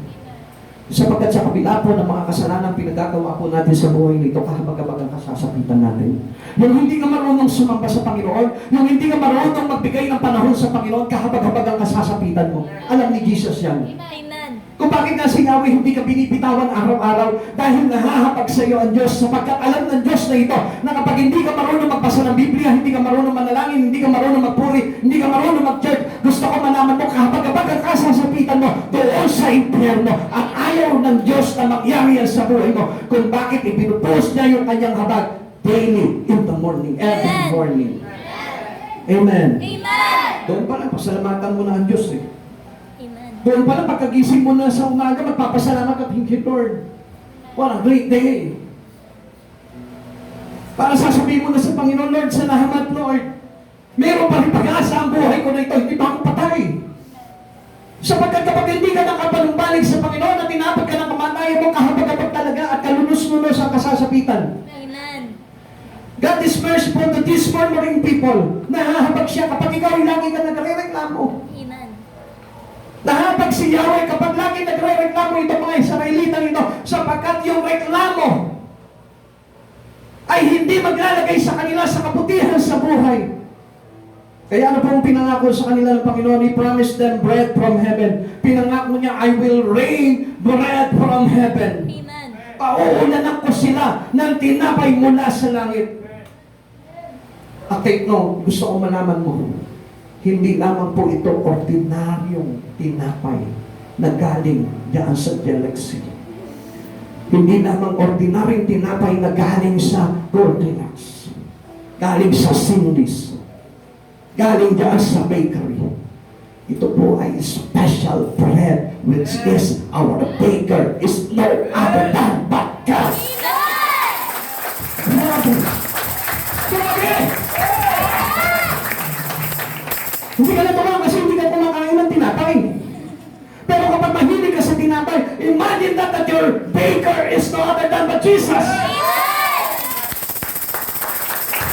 Speaker 1: Sapagkat sa kabila po ng mga kasalanan pinagagawa po natin sa buhay nito, kahabag-habag ang kasasapitan natin. Yung hindi ka marunong sumamba sa Panginoon, yung hindi ka marunong magbigay ng panahon sa Panginoon, kahabag-habag ang kasasapitan mo. Alam ni Jesus yan.
Speaker 2: Amen.
Speaker 1: Kung bakit nga si Yahweh hindi ka binibitawan araw-araw dahil nahahapag sa iyo ang Diyos sapagkat alam ng Diyos na ito na kapag hindi ka marunong magbasa ng Biblia, hindi ka marunong manalangin, hindi ka marunong magpuri, hindi ka marunong mag-church, gusto ko malaman mo kahabag-habag ang kasasapitan mo doon sa impyerno at ayaw ng Diyos na magyari yan sa buhay mo kung bakit ipinupost niya yung kanyang habag daily in the morning, every morning. Amen.
Speaker 2: Amen.
Speaker 1: Doon pa lang, pasalamatan mo na ang Diyos eh.
Speaker 2: Amen.
Speaker 1: Doon pala, pagkagising mo na sa umaga, magpapasalamat ka, thank you, Lord. What a great day. Para sasabihin mo na sa Panginoon, Lord, salamat, Lord. Meron pa rin pag-asa ang buhay ko na ito, hindi pa ako patay. Sapagkat kapag hindi ka nakapalumbalik sa Panginoon at tinapag ka ng kamatayan mo, kahabag-habag talaga at kalunus-lunos ang kasasapitan.
Speaker 2: Amen.
Speaker 1: God is merciful to these murmuring people. Nahahabag siya kapag ikaw ay lagi ka nagre-reklamo.
Speaker 2: Amen.
Speaker 1: Nahabag si Yahweh kapag lagi nagre-reklamo itong mga Israelita nito sapagkat yung reklamo ay hindi maglalagay sa kanila sa kabutihan sa buhay. Kaya ano pong pinangako sa kanila ng Panginoon? He promised them bread from heaven. Pinangako niya, I will rain bread from heaven.
Speaker 2: Amen.
Speaker 1: Pauulanan ko sila ng tinapay mula sa langit. At take note, gusto ko malaman mo, hindi lamang po ito ordinaryong tinapay na galing diyan sa Galaxy. Hindi lamang ordinaryong tinapay na galing sa Goldilocks. Galing sa Cindy's. Galing diyan sa bakery. Ito po ay special bread which is our baker is no other than but God. Grabe! Grabe! Hindi ka natuwa kasi hindi ka kumakain ng tinapay. Pero kapag mahilig ka sa tinapay, imagine that your baker is no other than but Jesus.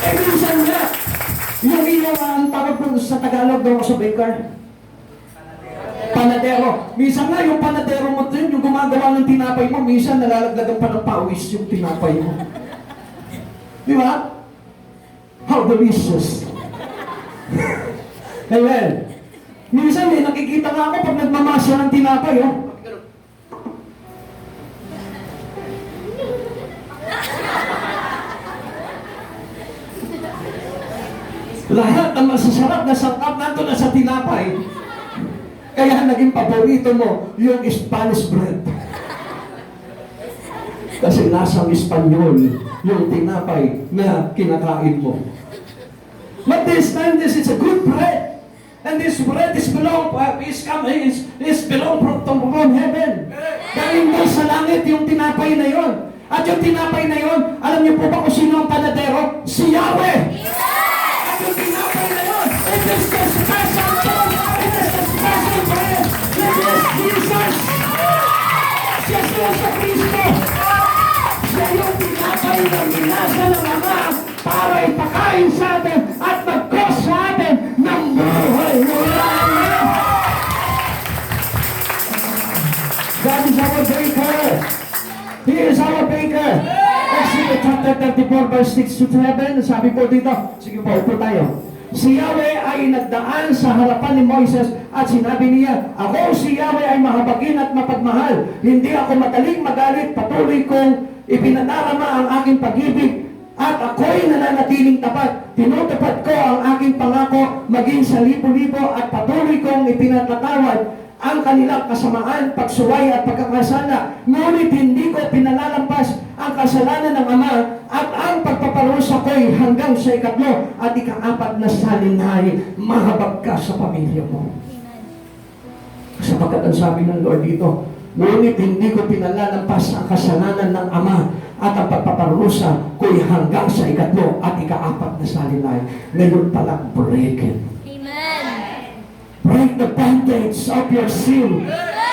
Speaker 1: Eh minsan nga, yung iyong ang tawag po sa Tagalog daw sa baker, panadero. Minsan nga yung panadero mo din, yung gumagawa ng tinapay mo, minsan nalalaglagan pa ng pawis yung tinapay mo. Di ba? How delicious. Amen. Minsan may nakikita nga ako pag nagmamasa ng tinapay, oh. Lahat ng masasarap na sangkap nato na sa tinapay. Kaya naging paborito mo yung Spanish bread. Kasi lasang Espanyol yung tinapay na kinakain mo. But this time, this is a good bread. And this bread is belong from heaven. Galing mo sa langit yung tinapay na yon. At yung tinapay na yon, alam niyo po ba kung sino ang panadero? Si Yahweh! At yung tinapay na yon, it is the special bread! It is the special bread! It is Jesus! Siya siya sa Kristo! Siya yung tinapay na minasa ng Ama para ipakain sa atin at mag-cause sa atin ng buhay mula ngayon. God is our baker. He is our baker. Exodus chapter 34 verse 6 to 7. Sabi po dito, sige po, upo tayo. Si Yahweh ay nagdaan sa harapan ni Moises at sinabi niya, ako si Yahweh ay mahabagin at mapagmahal. Hindi ako madaling magalit, patuloy kong ipinadarama ang aking pag-ibig at ako'y nananatiling tapat. Tinutupad ko ang aking pangako maging sa libo-libo at patuloy kong ipinatatawad ang kanilang kasamaan, pagsuway at pagkakasala. Ngunit hindi ko pinalalampas ang kasalanan ng Ama at ang pagpaparusa ko'y hanggang sa ikatlo at ika-apat na salinhay. Mahabag ka sa pamilya mo. Sapagkat ang sabi ng Lord dito, ngunit hindi ko pinalalampas ang kasalanan ng Ama at ang pagpaparusa ko'y hanggang sa ikatlo at ika-apat na salinay. Ngayon palang break it. Break the bondage of your sin.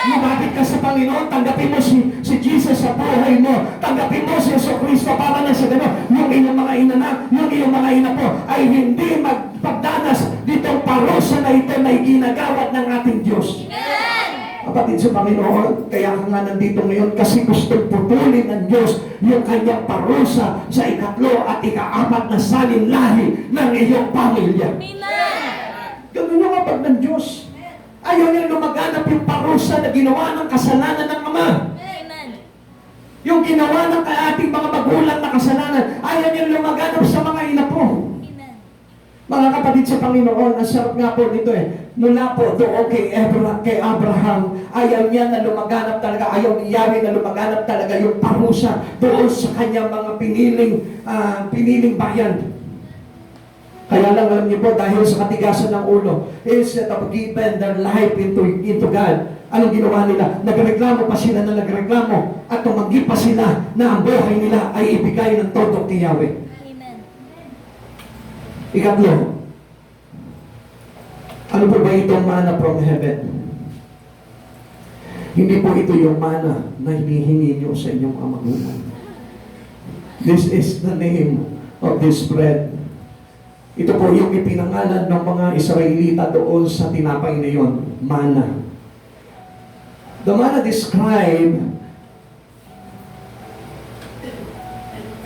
Speaker 1: Lumapit ka sa Panginoon, tanggapin mo si Jesus sa buhay mo. Tanggapin mo si Yesu Cristo para na sa gano'n. Yung iyong mga inanak, yung iyong mga ina po ay hindi magpagdanas ditong parusa na ito na iginagawad ng ating Diyos. Kapatid sa Panginoon, kaya ka nga nandito ngayon kasi gusto putulin ng Diyos yung kanyang parusa sa ikatlo at ika-apat na salinlahi ng iyong pamilya. Ganun yung kapag ng Diyos. Ayaw niya lumaganap yung parusa na ginawa ng kasalanan ng Ama. Yung ginawa ng ating mga magulang na kasalanan, ayaw niya lumaganap sa mga ina po. Mga kapatid sa Panginoon, ang sarap nga po nito mula po doon kay Abraham, ayaw niya na lumaganap talaga, ayaw ni Yahweh na lumaganap talaga yung parusa doon sa kanyang mga piniling bayan. Kaya lang alam niyo po, dahil sa katigasan ng ulo, instead of giving their life into God, anong ginawa nila? Nagreklamo pa sila na nagreklamo at tumanggi pa sila na ang buhay nila ay ibigay ng todo kay Yahweh. Ikatlo, ano po ba itong mana from heaven? Hindi po ito yung mana na hinihingi niyo sa inyong amagunan. This is the name of this bread. Ito po yung ipinangalan ng mga Israelita doon sa tinapay na yon, manna. The manna described,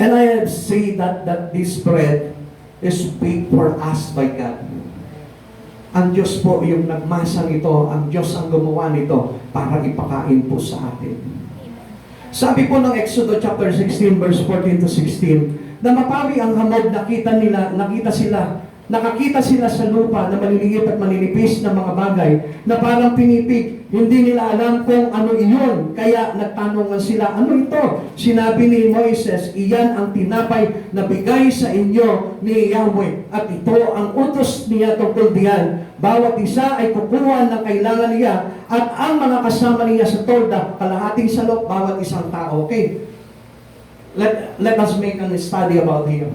Speaker 1: and I have said that this bread is baked for us by God. Ang Diyos po yung nagmasa nito, ang Diyos ang gumawa nito para ipakain po sa atin. Sabi po ng Exodus chapter 16 verse 14 to 16, na mapawi ang hamog, nakita sila sa lupa na maliliit at maninipis na mga bagay na parang pinipig. Hindi nila alam kung ano iyon. Kaya nagtanungan sila, ano ito? Sinabi ni Moises, iyan ang tinapay na bigay sa inyo ni Yahweh. At ito ang utos niya tungkol diyan. Bawat isa ay kukuha ng kailangan niya at ang mga kasama niya sa tolda, kalahating salok, bawat isang tao. Okay? Let us make a study about here.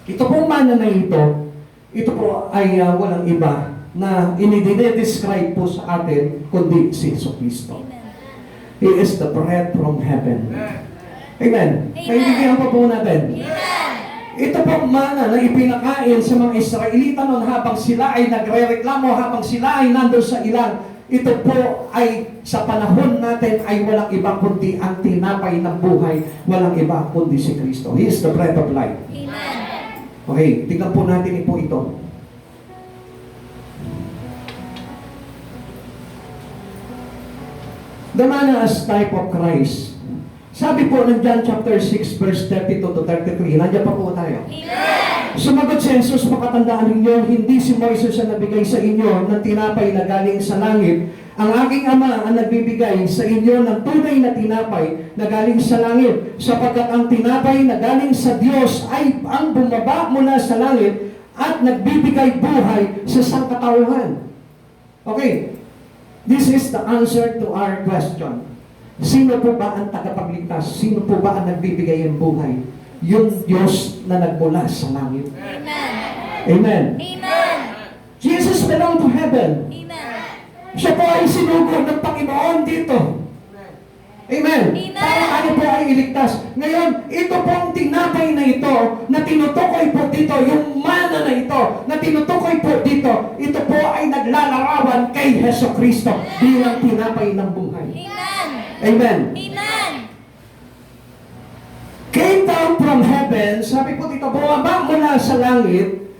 Speaker 1: Ito pong mana na ito po ay walang iba na inidescribe po sa atin kundi si Jesucristo. He is the bread from heaven. Amen. Kaibigan po natin. Ito pong mana na ipinakain sa mga Israelita noon habang sila ay nagre-reklamo, habang sila ay nandun sa ilang. Ito po ay sa panahon natin ay walang iba kundi ang tinapay ng buhay. Walang iba kundi si Kristo. He is the bread of life. Okay, tingnan po natin po ito. The manna as type of Christ. Sabi po ng John chapter 6 verse 32 to 33. Nandiyan pa po tayo. Sumagot si Jesus, makatandaan ninyo, hindi si Moises ang nabigay sa inyo ng tinapay na galing sa langit. Ang aking Ama ang nagbibigay sa inyo ng tunay na tinapay na galing sa langit. Sapagkat ang tinapay na galing sa Diyos ay ang bumaba mula sa langit at nagbibigay buhay sa sangkatauhan. Okay. This is the answer to our question. Sino po ba ang tagapagligtas? Sino po ba ang nagbibigay ng buhay? Yung Diyos na nagmula sa langit. Amen. Amen. Jesus belong to heaven. Siya po ay sinugo ng Panginoon dito. Amen. Para ano po ay iligtas. Ngayon, ito pong tinapay na ito, na tinutukoy po dito, yung mana na ito, na tinutukoy po dito, ito po ay naglalarawan kay Heso Kristo bilang tinapay ng buhay. Amen. Amen. Came down from heaven, sabi po dito, bumaba mula sa langit,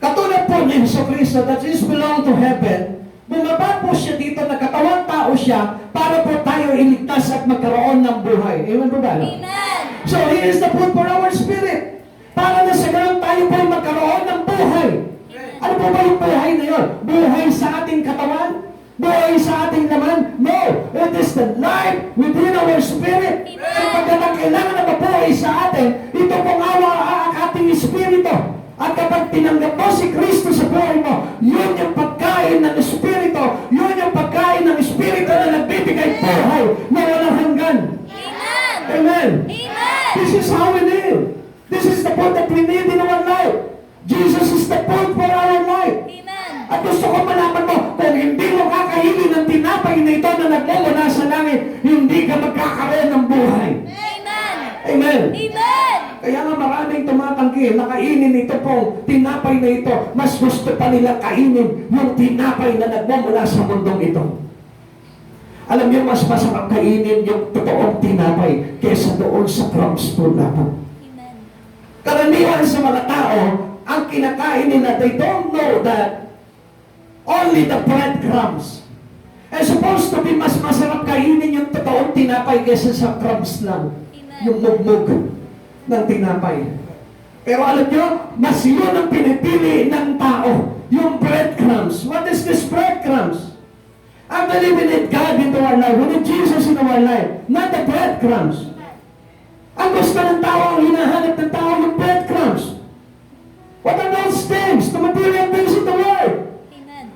Speaker 1: katulad po ni Heso Kristo, that is belong to heaven. Bumaba po siya dito, nagkatawang tao siya, para po tayo iligtas at magkaroon ng buhay. Amen po ba? Amen. So, He is the food for our spirit. Para na sa ganun tayo po magkaroon ng buhay. Ano po ba yung buhay na yun? Buhay sa ating katawan? Buhay sa ating laman? No! It is the life within our spirit. Sapagkat ang kailangan na mabuhay sa atin, ito pong awa ang ating espiritu. At kapag tinanggap mo si Kristo sa buhay mo, yun yung pagkain ng Espiritu, yun yung pagkain ng Espiritu na nagbibigay buhay na walang hanggan. Amen! Amen! Amen! This is how we live. This is the food that we need in our life. Jesus is the food for our life. Amen! At gusto ko malaman mo, kung hindi mo kakainin ng tinapay na ito na nagmumula sa langit, hindi ka magkakaroon ng buhay. Amen! Amen! Amen! Kaya nga maraming tumatanggi na kainin ito pong tinapay na ito. Mas gusto pa nila kainin yung tinapay na nagmumula sa mundong ito. Alam niyo, mas masarap kainin yung totoong tinapay kesa doon sa crumbs po lamang. Karaniwan sa mga tao, ang kinakain nila, they don't know that only the breadcrumbs. As supposed to be mas masarap kainin yung totoong tinapay kesa sa crumbs lang. Yung mugmug ng tinapay. Pero alam nyo, mas yun ang pinipili ng tao. Yung breadcrumbs. What is this breadcrumbs? I believe we need God into our life. We need Jesus in our life. Not the breadcrumbs. Ang gusto ng tao, ang hinahanap ng tao, yung breadcrumbs. What are those things? The material things in the world.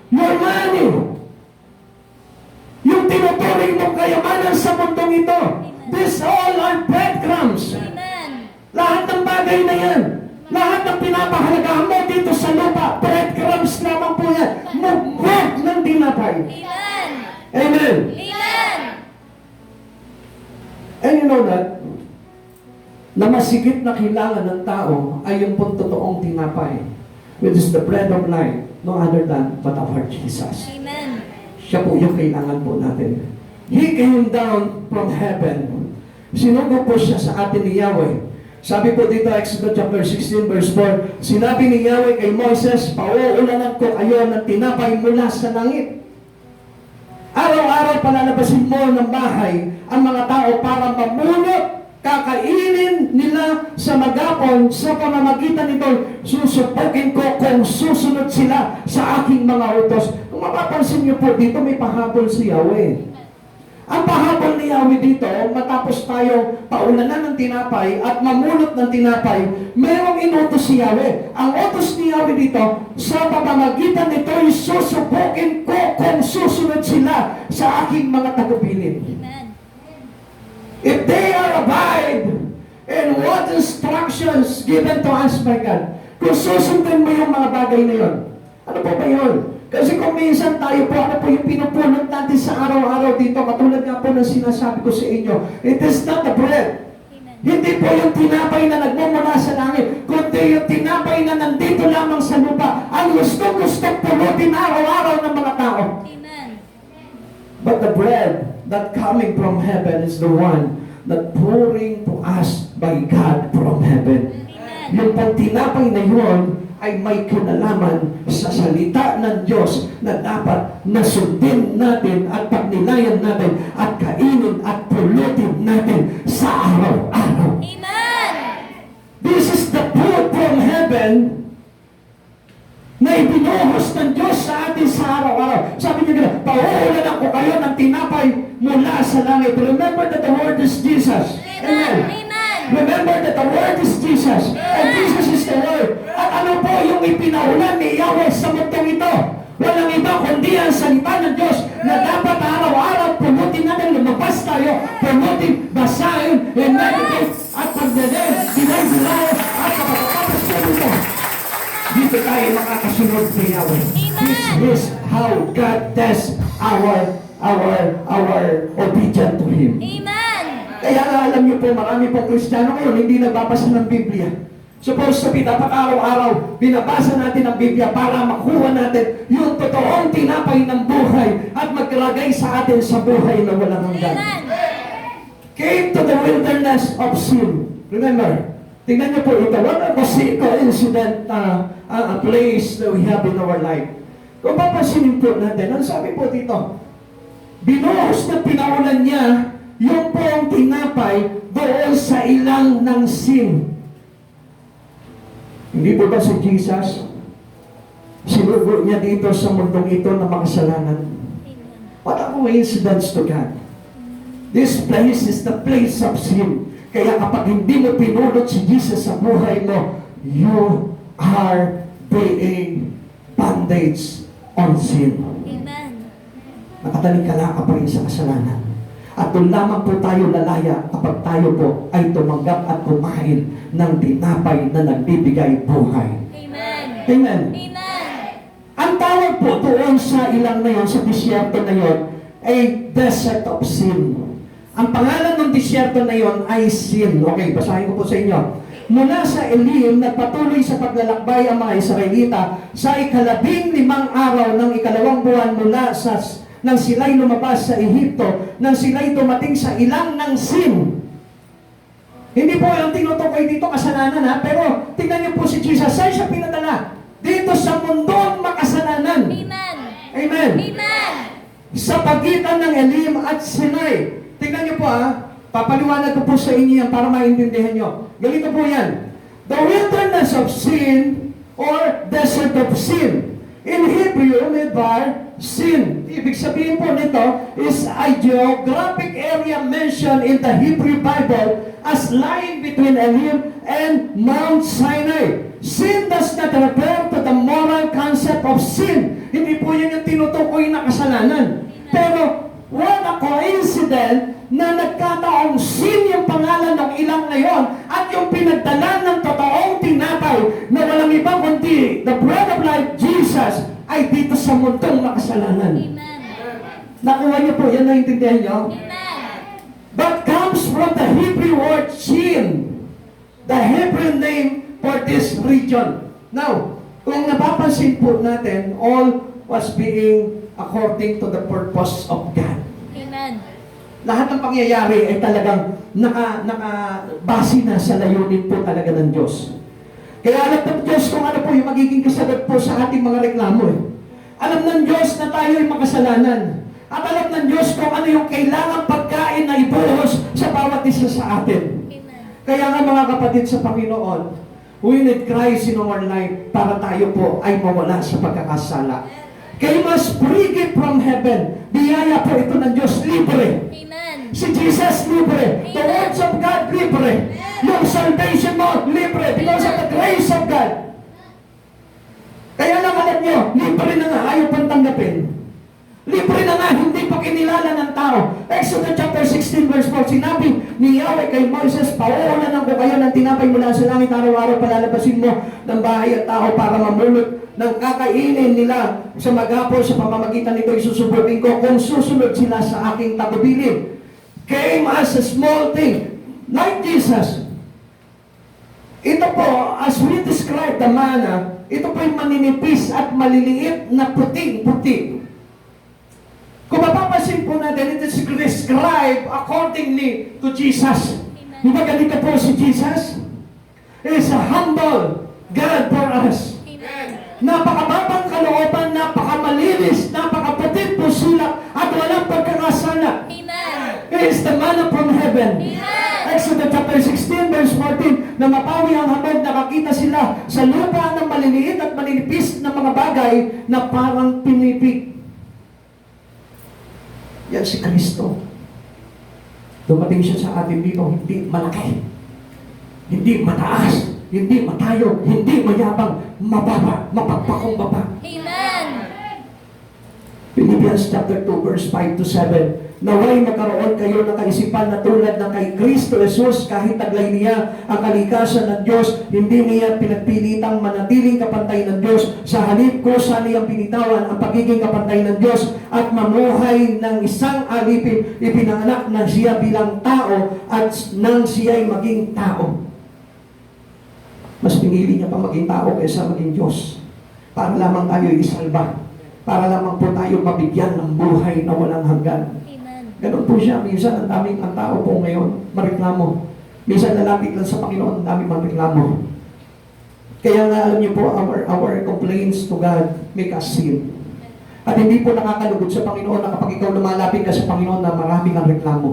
Speaker 1: Your money. Yung tinuturing mong kayamanan sa mundong ito. These all are breadcrumbs. Lahat ng bagay na yan, lahat ng pinapahalagahan mo dito sa lupa, breadcrumbs lamang po yan. Mugmug ng tinapay. Amen. Amen. Amen. And you know that, na masigit na kailangan ng tao ay yung pong totoong tinapay, which is the bread of life, no other than but our Jesus.
Speaker 2: Amen.
Speaker 1: Siya po yung kailangan po natin. He came down from heaven. Sinugo po siya sa atin ni Yahweh. Sabi po dito, Exodus chapter 16 verse 4, sinabi ni Yahweh kay Moses, pauulanan ko kayo ng tinapay mula sa langit. Araw-araw palalabasin mo ng bahay ang mga tao para mamunot, kakainin nila sa magapon, sa pamamagitan nito, susupukin ko kung susunod sila sa aking mga utos. Kung mapapansin niyo po dito, may pahabol si Yahweh. Ang pahabol ni Yahweh dito, matapos tayo paulanan ng tinapay at mamulot ng tinapay, mayroong inutos si Yahweh. Ang utos ni Yahweh dito, sa pamamagitan nito, susupukin ko kung susunod sila sa aking mga tagubilin.
Speaker 2: Amen.
Speaker 1: If they are abide in what instructions given to us by God, kung susundin mo yung mga bagay na yun, ano po ba yun? Kasi kung minsan tayo po, ano po yung pinupulot natin sa araw-araw dito, katulad nga po ng sinasabi ko sa inyo, it is not the bread.
Speaker 2: Amen.
Speaker 1: Hindi po yung tinapay na nagmumula sa langit, kundi yung tinapay na nandito lamang sa lupa, ang gusto-gustong pulutin araw-araw ng mga tao.
Speaker 2: Amen.
Speaker 1: But the bread that coming from heaven is the one that pouring to us by God from heaven.
Speaker 2: Amen.
Speaker 1: Yung pagtinapay na yun ay may kinalaman sa salita ng Diyos na dapat nasundin natin at pagnilayan natin at kainin at pulutin natin sa araw-araw.
Speaker 2: Amen.
Speaker 1: This is the food from heaven na ibinuhos ng Diyos sa atin sa araw-araw. Sabi niya gano'n, pauulanan ko kayo ng tinapay mula sa langit. Remember that the word is Jesus.
Speaker 2: Amen. Amen.
Speaker 1: Remember that the word is Jesus. And Jesus is the word. At ano po yung ipinaulan ni Yahweh sa mundong ito? Walang iba kundi ang salita ng Diyos na dapat araw-araw pumutin natin, lumabas tayo, pumutin, basahin, i-meditate, at pagdadel, dinay-dinay, at kapatapos ko dito. Dito tayo makakasunod kay Yahweh. This is how God tests our obedience to Him.
Speaker 2: Amen.
Speaker 1: Kaya nga alam niyo po, marami pong Kristiyano ngayon hindi nagbabasa ng Biblia. Supposed to be, dapat araw-araw, binabasa natin ang Biblia para makuha natin yung totoong tinapay ng buhay at maglagay sa atin sa buhay na walang hanggan.
Speaker 2: Amen.
Speaker 1: Came to the wilderness of sin. Remember, tingnan niyo po ito. What a coincident a place that we have in our life. Kung papansinin po natin, ang sabi po dito, binuhos na pinaulan niya yung pong tinapay doon sa ilang ng sin. Hindi po ba si Jesus? Sinugo niya dito sa mundong ito na makasalanan. What a coincidence to God. This place is the place of sin. Kaya kapag hindi mo pinulot si Jesus sa buhay mo, you are being bondage on sin.
Speaker 2: Amen.
Speaker 1: Nakatalikala ka pa rin sa kasalanan. At doon lamang po tayo lalaya kapag tayo po ay tumanggap at kumain ng tinapay na nagbibigay buhay.
Speaker 2: Amen.
Speaker 1: Amen.
Speaker 2: Amen.
Speaker 1: Ang tawag po doon sa ilang na yun, sa disyerto na yun, ay desert of sin. Ang pangalan ng disyerto na yun ay sin. Okay, basahin ko po sa inyo. Mula sa Elim, nagpatuloy sa paglalakbay ang mga Israelita sa 15 araw ng 2 buwan mula sa nang sila'y lumabas sa Ehipto, nang sila'y dumating sa ilang ng sin. Hindi po yung tinutukoy dito kasalanan ha, pero tingnan niyo po si Jesus, saan siya pinadala? Dito sa mundong makasalanan.
Speaker 2: Amen.
Speaker 1: Amen.
Speaker 2: Amen.
Speaker 1: Sa pagitan ng Elim at Sinai. Tingnan niyo po ha, papaliwanag ko po sa inyo yan para maintindihan niyo. Ganito po yan. The wilderness of sin or desert of sin. In Hebrew, medbar, sin. Ibig sabihin po nito is a geographic area mentioned in the Hebrew Bible as lying between Elim and Mount Sinai. Sin does not refer to the moral concept of sin. Hindi po yan yung tinutukoy na kasalanan. Pero, what a coincidence na nagkataong sin yung pangalan ng ilang na yon at yung pinagdala ng totoong tinapay na walang iba kundi the bread of life, Jesus, ay dito sa mundong makasalanan.
Speaker 2: Amen.
Speaker 1: Nakuha niyo po, yan naintindihan niyo?
Speaker 2: Amen.
Speaker 1: But comes from the Hebrew word sin. different name for this region. Now, kung napapansin po natin, all was being according to the purpose of God.
Speaker 2: Amen.
Speaker 1: Lahat ng pangyayari ay talagang nakabase na sa layunin po talaga ng Diyos. Kaya alam ng Diyos kung ano po yung magiging kasagot po sa ating mga reklamo eh. Alam ng Diyos na tayo ay makasalanan. At alam ng Diyos kung ano yung kailangang pagkain na ibuhos sa bawat isa sa atin.
Speaker 2: Amen.
Speaker 1: Kaya nga mga kapatid sa Panginoon, we need Christ in our life para tayo po ay mawala sa pagkakasala. Kaya mas free gift from heaven. Biyaya po ito ng Diyos, libre.
Speaker 2: Amen.
Speaker 1: Si Jesus, libre. The words of God, libre. Yung salvation mo, libre. Because of the grace of God. Kaya lang alam nyo, libre na nga, ayaw pang tanggapin. Libre na nga, hindi pa kinilala ng tao. Exodus chapter 16 verse 4, sinabi ni Yahweh kay Moses, pauunanan ko kayo ng tinapay mula sa langit, araw-araw palalabasin mo ng bahay at tao para mamulot ng kakainin nila sa maghapon, sa pamamagitan nito isusubukin ko kung susunod sila sa aking tagubilin. Came as a small thing, like Jesus. Ito po, as we describe the manna, ito po yung maninipis at maliliit na puting-puting. Kung mapapansin po natin, it is described accordingly to Jesus. Di ba ganito po si Jesus? He is a humble God for us. Napakababang kalooban, napakamalinis, napakaputit po sila, at walang pagkakasala.
Speaker 2: Amen.
Speaker 1: He is the manna from heaven. Exodus chapter 16 verse 14, na mapawi ang hamog, nakakita sila sa lupa ng maliliit at maninipis na mga bagay na parang pinipig. Yan si Kristo. Dumating siya sa atin dito, hindi malaki, hindi mataas, hindi matayo, hindi mayabang, mababa, mapagpakumbaba.
Speaker 2: Amen.
Speaker 1: Philippians chapter 2 verse 5 to 7. Naway magkaroon kayo ng kaisipan na tulad ng kay Kristo Jesus, kahit taglay niya ang kalikasan ng Diyos, hindi niya pinagpilitang manatiling kapantay ng Diyos. Sa halip ko sa niyang pinitawan ang pagiging kapantay ng Diyos at mamuhay ng isang alipin, ipinanganak na siya bilang tao at nang siya'y maging tao. Mas pinili niya pa maging tao kaysa maging Diyos. Para lamang tayo isalba. Para lamang po tayo mabigyan ng buhay na walang hanggan. Ganun po siya. Minsan ang tao po ngayon mareklamo. Minsan nalapit lang sa Panginoon, ang daming mareklamo. Kaya nga alam niyo po, our complaints to God make us sin. At hindi po nakakalugod sa Panginoon na kapag ikaw lumalapit ka sa Panginoon na marami kang reklamo.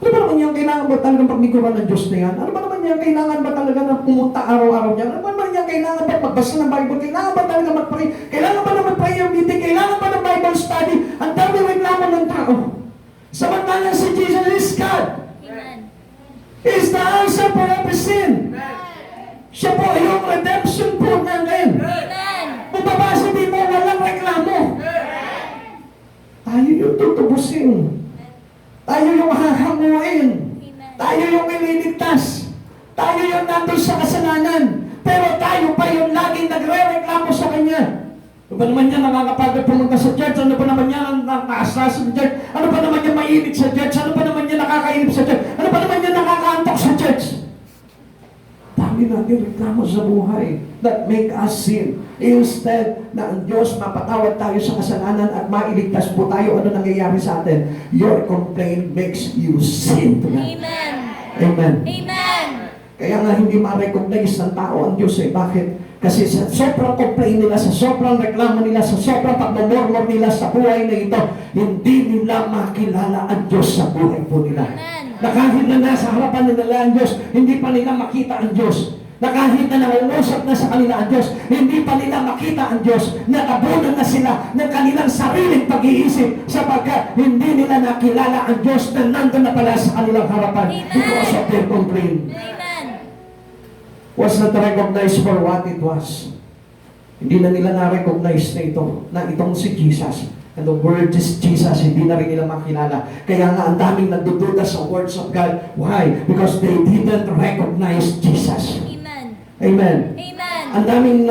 Speaker 1: Ano ba naman yan? Kailangan ba talagang pagniguran ng Diyos na yan? Ano ba naman yan? Kailangan ba talaga na pumunta araw-araw niya? Ano ba naman yan? Kailangan ba magbasa ng Bible? Kailangan ba talaga mag-pray? Kailangan ba na mag-prayer meeting? Kailangan ba ng Bible study? Ang dami reklamo ng tao. Samantalang si Jesus is God.
Speaker 2: Amen.
Speaker 1: He is the answer for every sin. Siya po yung redemption po natin.
Speaker 2: Amen.
Speaker 1: Kung babasa din mo, walang reklamo. Tayo yung tutubusin. Tayo yung hahanguin. Tayo yung ililigtas. Tayo yung nandun sa kasalanan. Pero tayo pa yung laging nagre-reklamo sa Kanya. Ano ba naman yan nakakapagod pumunta sa church? Ano ba naman yan nakakaasas sa church? Ano ba naman yan mainit sa church? Ano ba naman yan nakakainip sa church? Ano ba naman yan nakakaantok sa church? Dami natin reklamo sa buhay that make us sin. Instead na ang Diyos mapatawad tayo sa kasalanan at mailigtas po tayo, ano nangyayari sa atin? Your complaint makes you sin to God.
Speaker 2: Amen.
Speaker 1: Amen.
Speaker 2: Amen.
Speaker 1: Kaya nga hindi ma-recognize ng tao ang Diyos eh. Bakit? Kasi sa sobrang complaint nila, sa sobrang reklamo nila, sa sobrang pagmamormor nila sa buhay na ito, hindi nila makilala ang Diyos sa buhay po nila.
Speaker 2: Amen.
Speaker 1: Na kahit na nasa harapan nila ang Diyos, hindi pa nila makita ang Diyos. Na kahit na nangungusap na sa kanila ang Diyos, hindi pa nila makita ang Diyos. Nakabunan na sila ng kanilang sariling pag-iisip sapagkat hindi nila nakilala ang Diyos na nandun na pala sa kanilang harapan.
Speaker 2: Amen.
Speaker 1: Because of their complaint.
Speaker 2: Amen.
Speaker 1: Was not recognized for what it was. Hindi na nila na-recognize na ito, na itong si Jesus. And the word is Jesus, hindi na rin nila makilala. Kaya nga ang daming nagdududa sa words of God. Why? Because they didn't recognize Jesus.
Speaker 2: Amen.
Speaker 1: Amen.
Speaker 2: Amen.
Speaker 1: Ang daming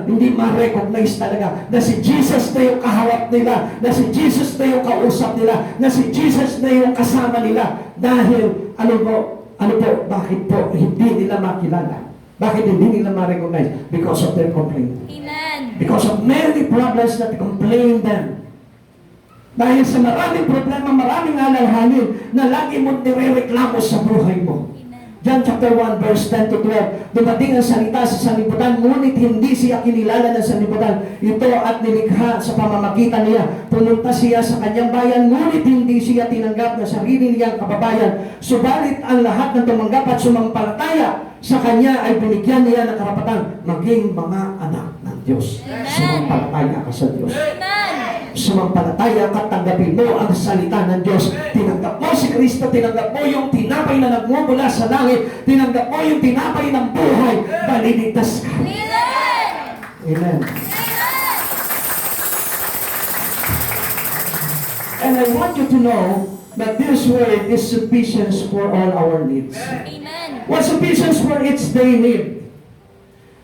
Speaker 1: hindi ma-recognize talaga na si Jesus na yung kaharap nila, na si Jesus na yung kausap nila, na si Jesus na yung kasama nila. Dahil, bakit po hindi nila makilala? Bakit hindi nila ma-recognize? Because of their complaint.
Speaker 2: Amen.
Speaker 1: Because of many problems that complain them. Dahil sa maraming problema, maraming alalhanin na lagi mo nirereklamo sa buhay mo.
Speaker 2: Amen.
Speaker 1: John chapter 1 verse 10 to 12. Dumating ang salita sa sanlibutan, ngunit hindi siya kinilala ng sanlibutan. Ito at nilikha sa pamamagitan niya. Pumunta siya sa kanyang bayan, ngunit hindi siya tinanggap na sarili niyang kababayan. Subalit ang lahat ng tumanggap at sumampalataya sa kanya ay binigyan niya ng karapatan maging mga anak ng Diyos.
Speaker 2: Amen.
Speaker 1: Sumampalataya ka sa Diyos.
Speaker 2: Amen.
Speaker 1: Sumampalataya ka, tanggapin mo ang salita ng Diyos. Tinanggap mo si Kristo, tinanggap mo yung tinapay na nagmumula sa langit, tinanggap mo yung tinapay ng buhay, maliligtas ka.
Speaker 2: Amen.
Speaker 1: Amen. And I want you to know that this word is sufficient for all our needs.
Speaker 2: Amen.
Speaker 1: What sufficient for each day need?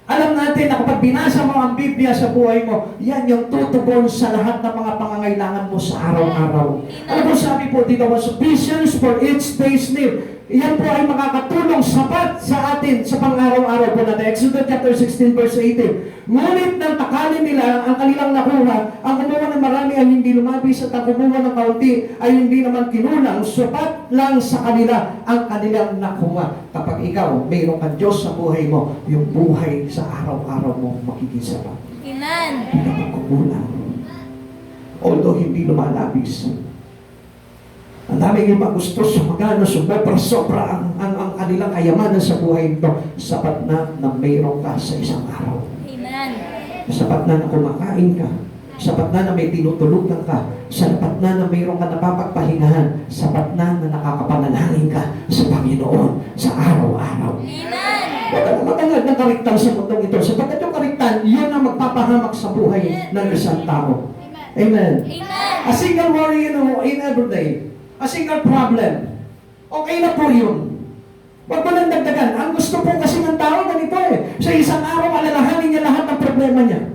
Speaker 1: Alam natin na kapag binasa mo ang Biblia sa buhay mo, yan yung tutugon sa lahat ng mga pangangailangan mo sa araw-araw. Ano po sabi po dito? What sufficient for each day's need? Yan po ay makakatulong sapat sa atin sa pang-araw-araw po natin. Exodus chapter 16 verse 18. Ngunit nang takalin nila ang kanilang nakuha, ang kumuha ng marami ay hindi lumabis at ang kumuha ng kaunti ay hindi naman kinulang, sapat lang sa kanila ang kanilang nakuha. Kapag ikaw, mayroon kang Diyos sa buhay mo, yung buhay sa araw-araw mo makiging sapat.
Speaker 2: Amen.
Speaker 1: Hindi ka magkukulang. Although hindi lumalabis. Ang daming iba gusto sumagano, sobra ang kanilang kayamanan sa buhay nito. Sapat na mayroon ka sa isang araw.
Speaker 2: Amen.
Speaker 1: Sapat na kumakain ka. Sapat na may tinutulugan ka. Sapat na mayroon ka napapagpahingahan. Sapat na nakakapanalangin ka sa Panginoon sa araw-araw.
Speaker 2: Amen.
Speaker 1: Huwag ka na matangad ng kariktan sa mundong ito. Sapagkat yung kariktan, yun ang magpapahamak sa buhay ng isang tao. Amen.
Speaker 2: Amen.
Speaker 1: A single worry in every day. A single problem. Okay na po yun. Huwag mo nang dagdagan. Ang gusto po kasi ng tao ganito eh. Sa isang araw, alalahanin niya lahat ng problema niya.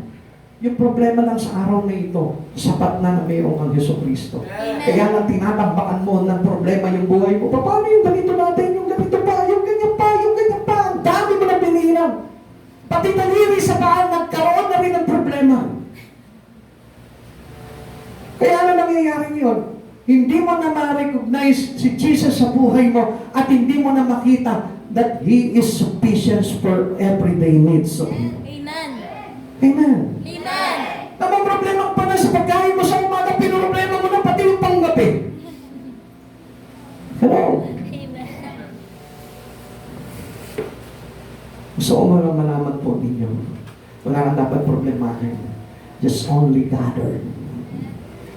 Speaker 1: Yung problema lang sa araw na ito, sapat na mayroon kang Jesucristo. Kaya nga tinatambakan mo ng problema yung buhay mo. Paano yung ganito natin, yung ganito pa, yung ganyan pa, yung ganyan pa. Ang dami mo na binihirang. Pati daliri sa paan, nagkaroon na rin ng problema. Kaya ano nangyayari yun? Hindi mo na ma-recognize si Jesus sa buhay mo at hindi mo na makita that He is sufficient for everyday needs of you.
Speaker 2: Amen.
Speaker 1: Amen.
Speaker 2: Amen.
Speaker 1: Namang problema pa na sa pagkain mo sa umaga, pinroblema mo na pati yung panggabi. Hello?
Speaker 2: Amen.
Speaker 1: Gusto ko malaman po ninyo. Wala kang dapat problemahin. Just only gather.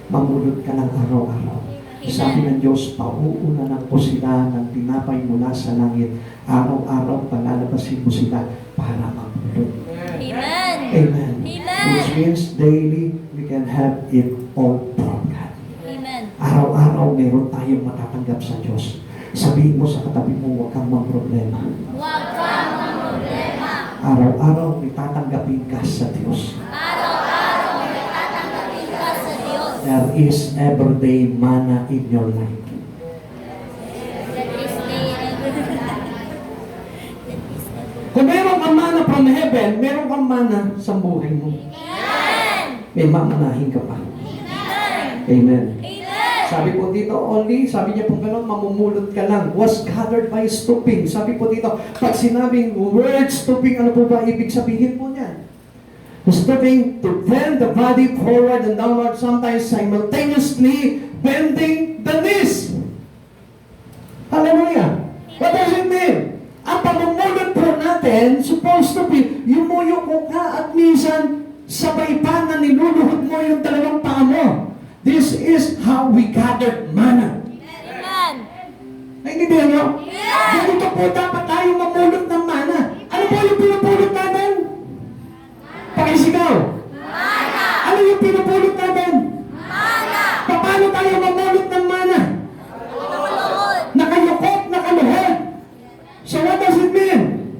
Speaker 1: Mamulot ka ng araw-araw. Sabi ng Diyos, pauunanan ko sila ng tinapay mula sa langit. Araw-araw palalabasin mo sila para mamulot.
Speaker 2: Amen.
Speaker 1: Amen.
Speaker 2: Amen.
Speaker 1: Which means daily we can have it all from God.
Speaker 2: Amen.
Speaker 1: Araw-araw meron tayong matatanggap sa Diyos. Sabihin mo sa katabi mo, huwag kang problema.
Speaker 2: Huwag kang problema.
Speaker 1: Araw-araw may tatanggapin ka sa Diyos.
Speaker 2: Araw-araw may tatanggapin ka sa Diyos.
Speaker 1: There is everyday manna in your life.
Speaker 2: That is
Speaker 1: Kung meron kang manna from heaven, meron kang manna sa buhay mo.
Speaker 2: Amen.
Speaker 1: May mamanahin ka pa.
Speaker 2: Amen.
Speaker 1: Amen.
Speaker 2: Amen.
Speaker 1: Sabi po dito, only, sabi niya po gano'n, mamumulot ka lang. Was gathered by stooping. Sabi po dito, pag sinabing word stooping, ano po ba ibig sabihin po niyan? Stooping to bend the body forward and downward, sometimes simultaneously bending the knees. Hallelujah. What does it mean? Ang pamumulot po natin, supposed to be, yumuyo ka at minsan sabay pa na niluluhod mo yung dalawang paa mo. This is how we gathered manna.
Speaker 2: Amen.
Speaker 1: Naintindihan nyo?
Speaker 2: Yes.
Speaker 1: Ganito po dapat tayo mamulot ng mana. Ano po yung pinupulot natin? Pakisigaw.
Speaker 2: Mana.
Speaker 1: Ano yung pinupulot natin?
Speaker 2: Mana.
Speaker 1: Paano tayo mamulot ng mana?
Speaker 2: Lord.
Speaker 1: Nakayukot, nakaluhod. So what does it mean?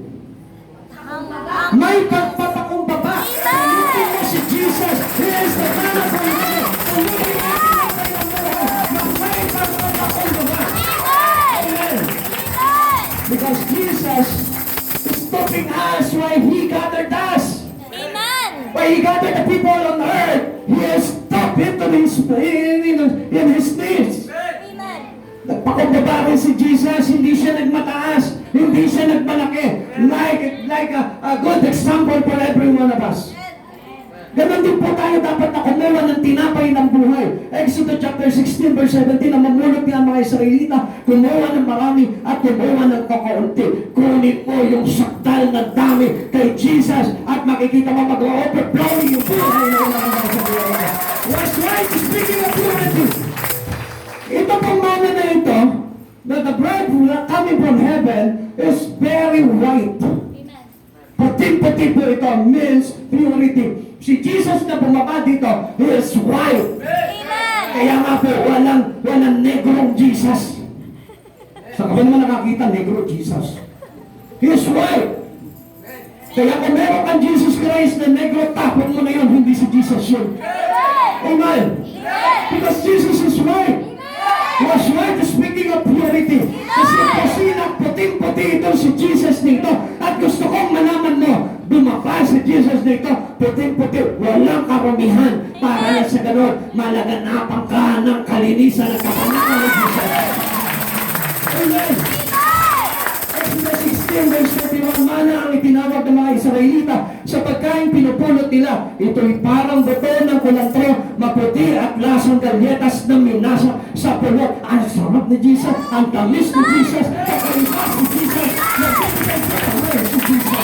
Speaker 1: May pagpapakumbaba. Paglutin mo si Jesus. He is the man of God. Paglutin mo si Jesus ay ang buhay. May pagpapakumbaba.
Speaker 2: Amen.
Speaker 1: Amen.
Speaker 2: Amen.
Speaker 1: Because Jesus is talking gathering us why He gathered us.
Speaker 2: Amen.
Speaker 1: Why He gathered the people on earth. He has stopped into in His needs.
Speaker 2: Amen.
Speaker 1: Nagpakumbaba rin si Jesus, hindi siya nagmataas, hindi siya nagmalaki. Like a good example for every one of us. Ganon din po tayo dapat na kumuha ng tinapay ng buhay. Exodus chapter 16 verse 17, na mamulot niya ang mga Israelita, kumuha ng marami at kumuha ng kakaunti. Kunin mo yung sakdal ng dami kay Jesus at makikita mo mag-overflow yung buhay na ulang sa buhay. That's right, speaking of purity. Ito pong mana na ito, na the bread coming from heaven is very white.
Speaker 2: Amen.
Speaker 1: Puti-puti po ito means purity. Si Jesus na bumaba dito, He is white.
Speaker 2: Amen.
Speaker 1: Kaya nga po, walang negrong Jesus. Sa kapag naman nakakita, negro Jesus. He is white. Kaya kung meron kang Jesus Christ na negro, tapon mo na yun, hindi si Jesus yun. Amen. Because Jesus is white. He was white, speaking of purity. Kasi pasilang puting-puti ito si Jesus nito. At gusto kong malaman mo, bumaba si Jesus nito, puting-puti, walang karumihan. Para na sa ganon, malaganapan ka ng kalinisan ng kapanakan ng Jesus. Amen. Exodus 16 verse 31, mana ang itinawag ng mga Israelita sa pagkain pinupulot nila. Ito'y parang buto ng kulantro, maputi at lasang galyetas na minasa sa pulot. Ang sarap ni Jesus, ang tamis ni Jesus, kakaimas ni Jesus, nagpapagay sa kamay si Jesus.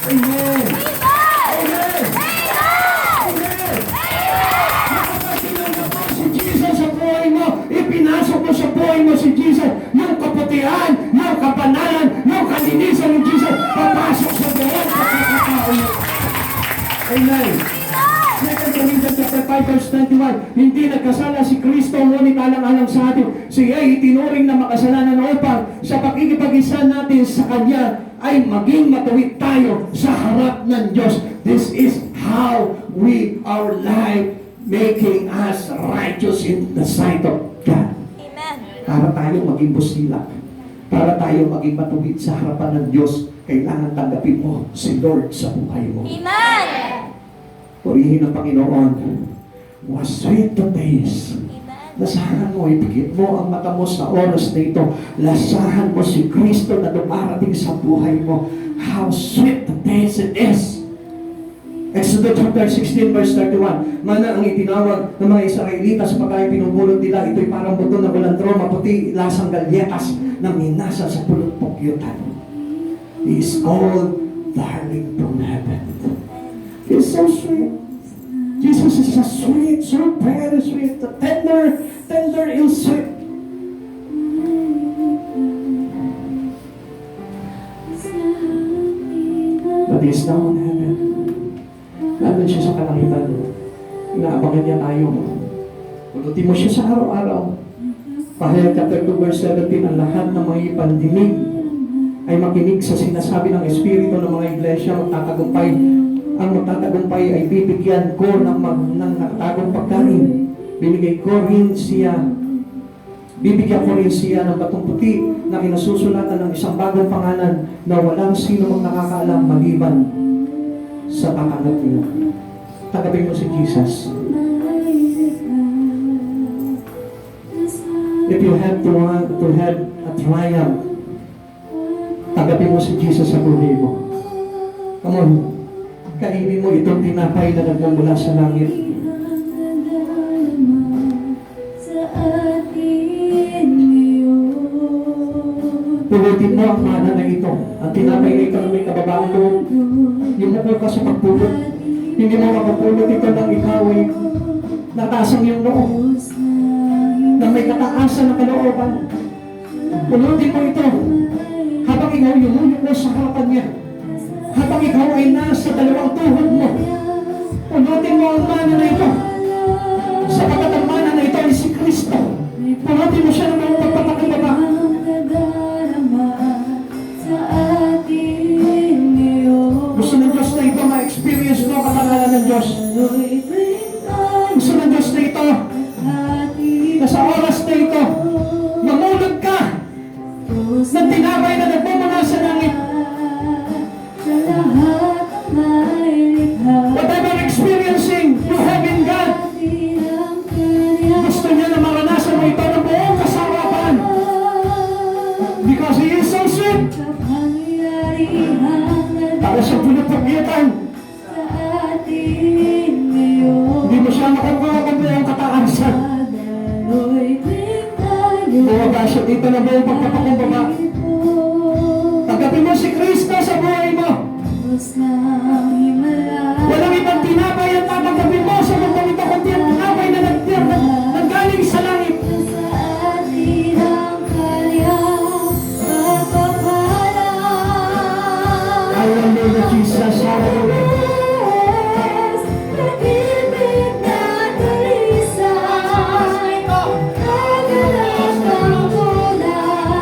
Speaker 1: Amen. Amen. Amen. Nakapagsinanda po si Jesus sa buhay mo, ipinasok mo sa buhay mo si Jesus, yung kaputihan, yung kapanalan, yung kalinisan ni Jesus, papasok sa buhay sa pagkakao mo. Amen. 2 Corinthians chapter 5 verse 21, hindi nagkasala si Kristo, ngunit alang-alang sa atin, siya ay itinuring na makasalanan upang sa pakikipag-isa natin sa Kanya ay maging matuwid tayo sa harap ng Diyos. This is how we our life making us righteous in the sight of God.
Speaker 2: Amen.
Speaker 1: Para tayo maging busilak, para tayo maging matuwid sa harapan ng Diyos, kailangan tanggapin mo si Lord sa buhay mo.
Speaker 2: Amen.
Speaker 1: Purihin ang Panginoon. Was sweet to taste. Lasahan mo, ipigit mo ang mata mo sa oras na ito. Lasahan mo si Kristo na dumarating sa buhay mo. How sweet the taste it is. Exodus chapter 16 verse 31. Mana ang itinawag ng mga Israelita sa pagkain pinupulot nila. Ito'y parang buto na kulantro, maputi, lasang galyetas na minasa sa pulot-pukyutan. He is called darling from heaven. He is so sweet. Jesus is so sweet, so very sweet, tender and sweet. But He is now in heaven. Nandun siya sa kalangitan. Inaabangan niya tayo. Pulutin mo siya sa araw-araw. Pahayag chapter 2 verse 17, ang lahat ng mga ipandinig ay makinig sa sinasabi ng Espiritu ng mga iglesia, magtatagumpay. Ang magtatagumpay ay bibigyan ko ng nakatagong pagkain. Bibigyan ko rin siya ng batong puti na kinasusulatan ng isang bagong pangalan na walang sino mang nakakaalam maliban sa tatanggap niya. Tanggapin mo si Jesus. If you have to have a triumph, tanggapin mo si Jesus sa buhay mo. Come on. Kainin mo itong tinapay na nagmumula sa langit. Pulutin mo ang mana na ito. Ang tinapay na ito na may kababaang loob. Yung mukha ka sa pagpulot. Hindi mo makapulot ito ng ikaw ay natasang yung loob. Na may kataasan na kalooban. Pulutin mo ito. Habang ikaw yumuyo sa harapan niya. Habang ikaw ay nasa dalawang tuhod mo, pulutin mo ang mana na ito. Sapagkat ang mana na ito ay si Kristo. Pulutin mo siya ng mga pagpapakibaba. Gusto ng Diyos na ito ma-experience mo ang kapangalan ng Diyos. Gusto ng Diyos na ito na sa oras na ito mamulog ka ng tinapay na nagmumula sa langit. para sa pinapagitan.
Speaker 2: sa atin ngayon.
Speaker 1: Hindi mo siya makukuha kung may ang kataasan.
Speaker 2: Madaloy din tayo.
Speaker 1: Bumaba siya dito na buong pagpapakumbaba. Tanggapin mo si Kristo sa buhay mo.
Speaker 2: Diyos ng Himalaya.
Speaker 1: Walang ibang tinapay ang tatanggapin mo sa mundang ito kundi ang tinapay na nanggaling sa langit.
Speaker 2: Sa atin ang kanyang pagpapalang.
Speaker 1: Hallelujah, Jesus. Hallelujah.
Speaker 2: Pag-ibig na talisay, kagalas ng kulay,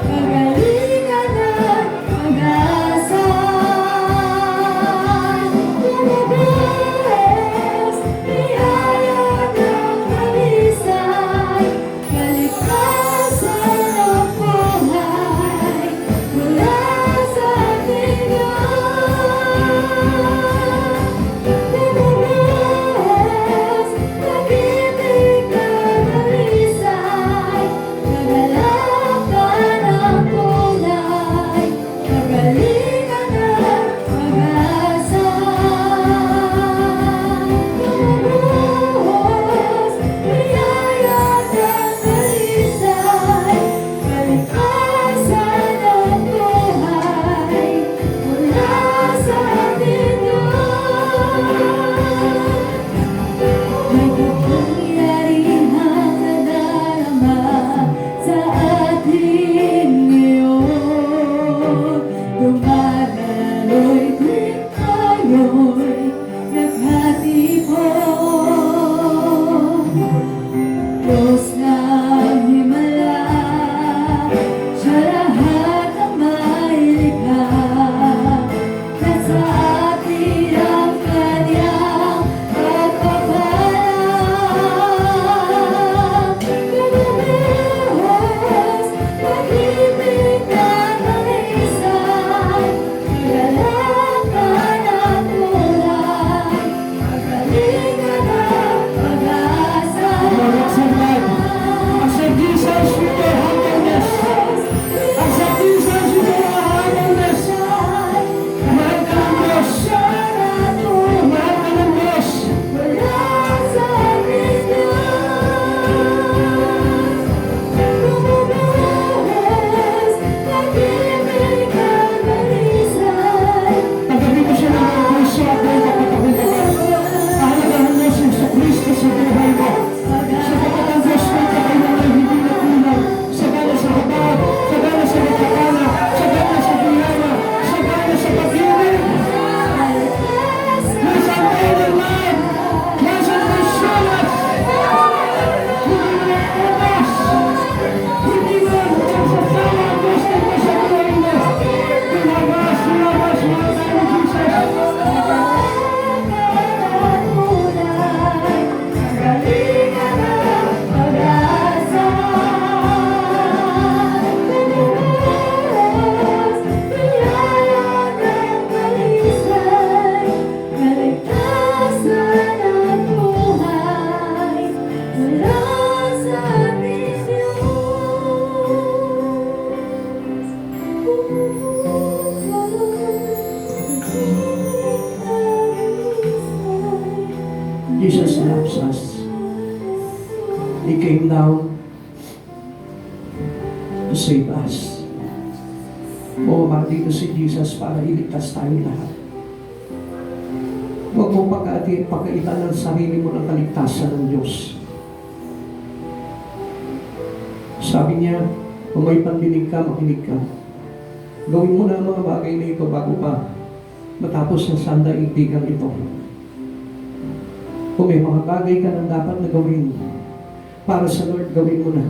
Speaker 2: kagalingan at pag-asa. Lumabas, biyaya ng talisay, kalikasan ng buhay, mula sa ating lumabas, pag-ibig na talisay, kagalakan ng kulay, kagalingan at pag-asa. Lumabas, biyaya ng talisay, kalikasan ng buhay, mula sa ating may kapangyarihang nadarama sa atin ngayon. Dumadaloy din tayo'y naghatipon. Diyos ng Himala, siya lahat ng may likha. Nasa atin ang kanyang pagpapalang. Lumabas, pag-ibig na talisay, kagalakan ng kulay, kagalingan at pag-asa.
Speaker 1: Accept Jesus with your humbleness. Accept Jesus with your humbleness. Mahal ka ng Diyos. Mahal ka ng Diyos.
Speaker 2: Wala sa ating Diyos. Lumabas, pag-ibig na talisay,
Speaker 1: Tanggapin mo siya ng mga puso at buong pagpapakumbaba. Pahalagahan mo si Kristo sa buhay mo. Sapagkat ang Diyos mo kailangan ay hindi na kulang. Sagana sa habag, sagana sa magkakala, sagana sa biyaya, sagana sa pag-ibig. Nasa ang kailan lang. Nasa ang personas. Hindi mo umas. Hindi mo magsasawa ang gusto mo sa buhay mo. Lumabas, lumabas, mga tayo, Jesus. Jesus loves us. He came down to save us. Bumaba dito si Jesus para iligtas tayo lahat. Huwag mong pagkaitan ng sarili mo ng kaligtasan ng Diyos. Sabi niya, kung may pandinig ka, makinig ka. Gawin mo na ang mga bagay na ito bago pa matapos ng sandaigdigang ito. Kung may mga bagay ka na dapat na gawin para sa Lord, gawin mo na.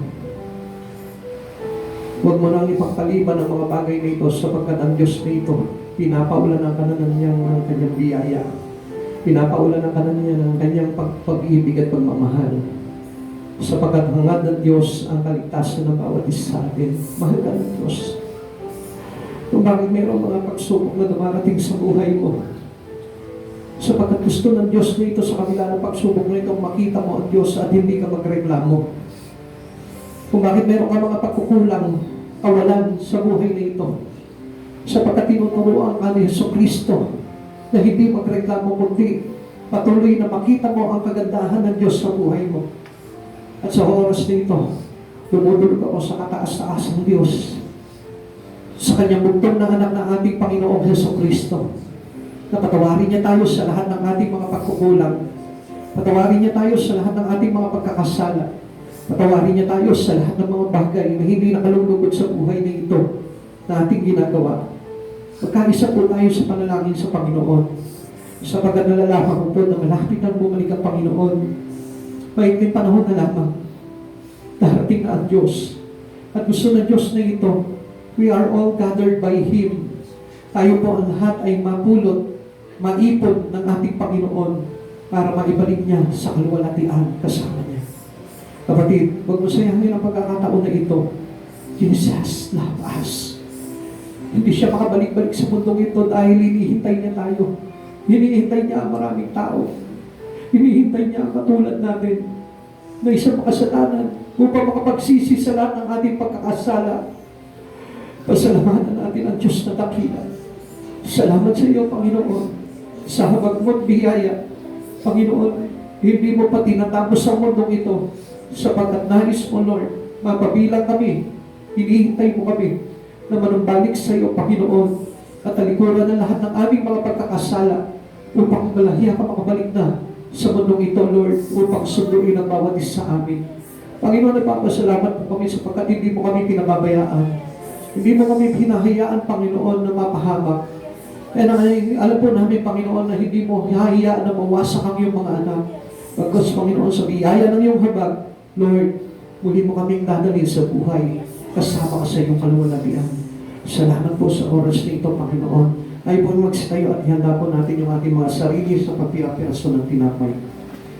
Speaker 1: Huwag mo nang ipagpaliban ang mga bagay na ito sapagkat ang Diyos na ito, pinapaulan ang kanan niya ng kanyang biyaya. Pinapaulan ang kanan niya ng kanyang pag-ibig at pagmamahal. Sapagkat hangad ng Diyos ang kaligtasan ng bawat isa sa atin. Mahal ka ng Diyos. Kung bakit mayroong mga pagsubok na dumarating sa buhay mo, sapagkat gusto ng Diyos na ito sa kabila ng pagsubok na ito, makita mo ang Diyos at hindi ka magreklamo. Kung bakit mayroong ka mga pagkukulang, kawalan sa buhay na ito, sapagkat tinuturuan ka ni Jesucristo na hindi magreklamo kundi patuloy na makita mo ang kagandahan ng Diyos sa buhay mo. At sa oras na ito, dumudulog ako sa kataas-taas ng Diyos, sa kanyang bugtong na anak ng ating Panginoong Jesucristo, na patawarin niya tayo sa lahat ng ating mga pagkukulang, patawarin niya tayo sa lahat ng ating mga pagkakasala, patawarin niya tayo sa lahat ng mga bagay na hindi nakalulugod sa buhay na ito na ating ginagawa. Magkaisa po tayo sa panalangin sa Panginoon, sapagkat nalalaman ko po na malapit ang bumalik ang Panginoon. Maikling panahon na lamang, darating na ang Diyos. At gusto ng Diyos na ito, we are all gathered by Him. Tayo po ang lahat ay mapulot, maipon ng ating Panginoon para maibalik niya sa kaluwalhatian kasama niya. Kapatid, huwag mo sayangin ang pagkakataon na ito. Jesus loves us. Hindi siya makabalik-balik sa mundong ito dahil hinihintay niya tayo. Hinihintay niya ang maraming tao. Hinihintay niya ang katulad natin na isang makasalanan upang makapagsisi sa lahat ng ating pagkakasala. Pasalamatan natin ang Diyos na dakila. Salamat sa iyo, Panginoon, sa habag mo't biyaya. Panginoon, hindi mo pa tinatapos ang mundong ito sapagkat nais mo, Lord, mapabilang kami. Hinihintay mo kami na manumbalik sa iyo, Panginoon, at talikuran ng lahat ng aming mga pagkakasala upang malahiya ka makabalik na sa mundong ito, Lord, upang sunduin ang bawat isa sa amin. Panginoon, nagpapasalamat po kami sapagkat hindi mo kami pinababayaan. Hindi mo kami pinahayaan, Panginoon, na mapahamak. Kaya alam po namin, Panginoon, na hindi mo hahayaan na mawasak ang iyong mga anak. Pagkas, Panginoon, sa biyaya ng iyong habag, Lord, muli mo kaming dadalhin sa buhay. Kasama ka sa iyong kaluwalhatian. Salamat po sa oras na ito, Panginoon. Ay po magsitayo at ihanda po natin yung ating mga sarili sa pagpirapiraso ng tinapay.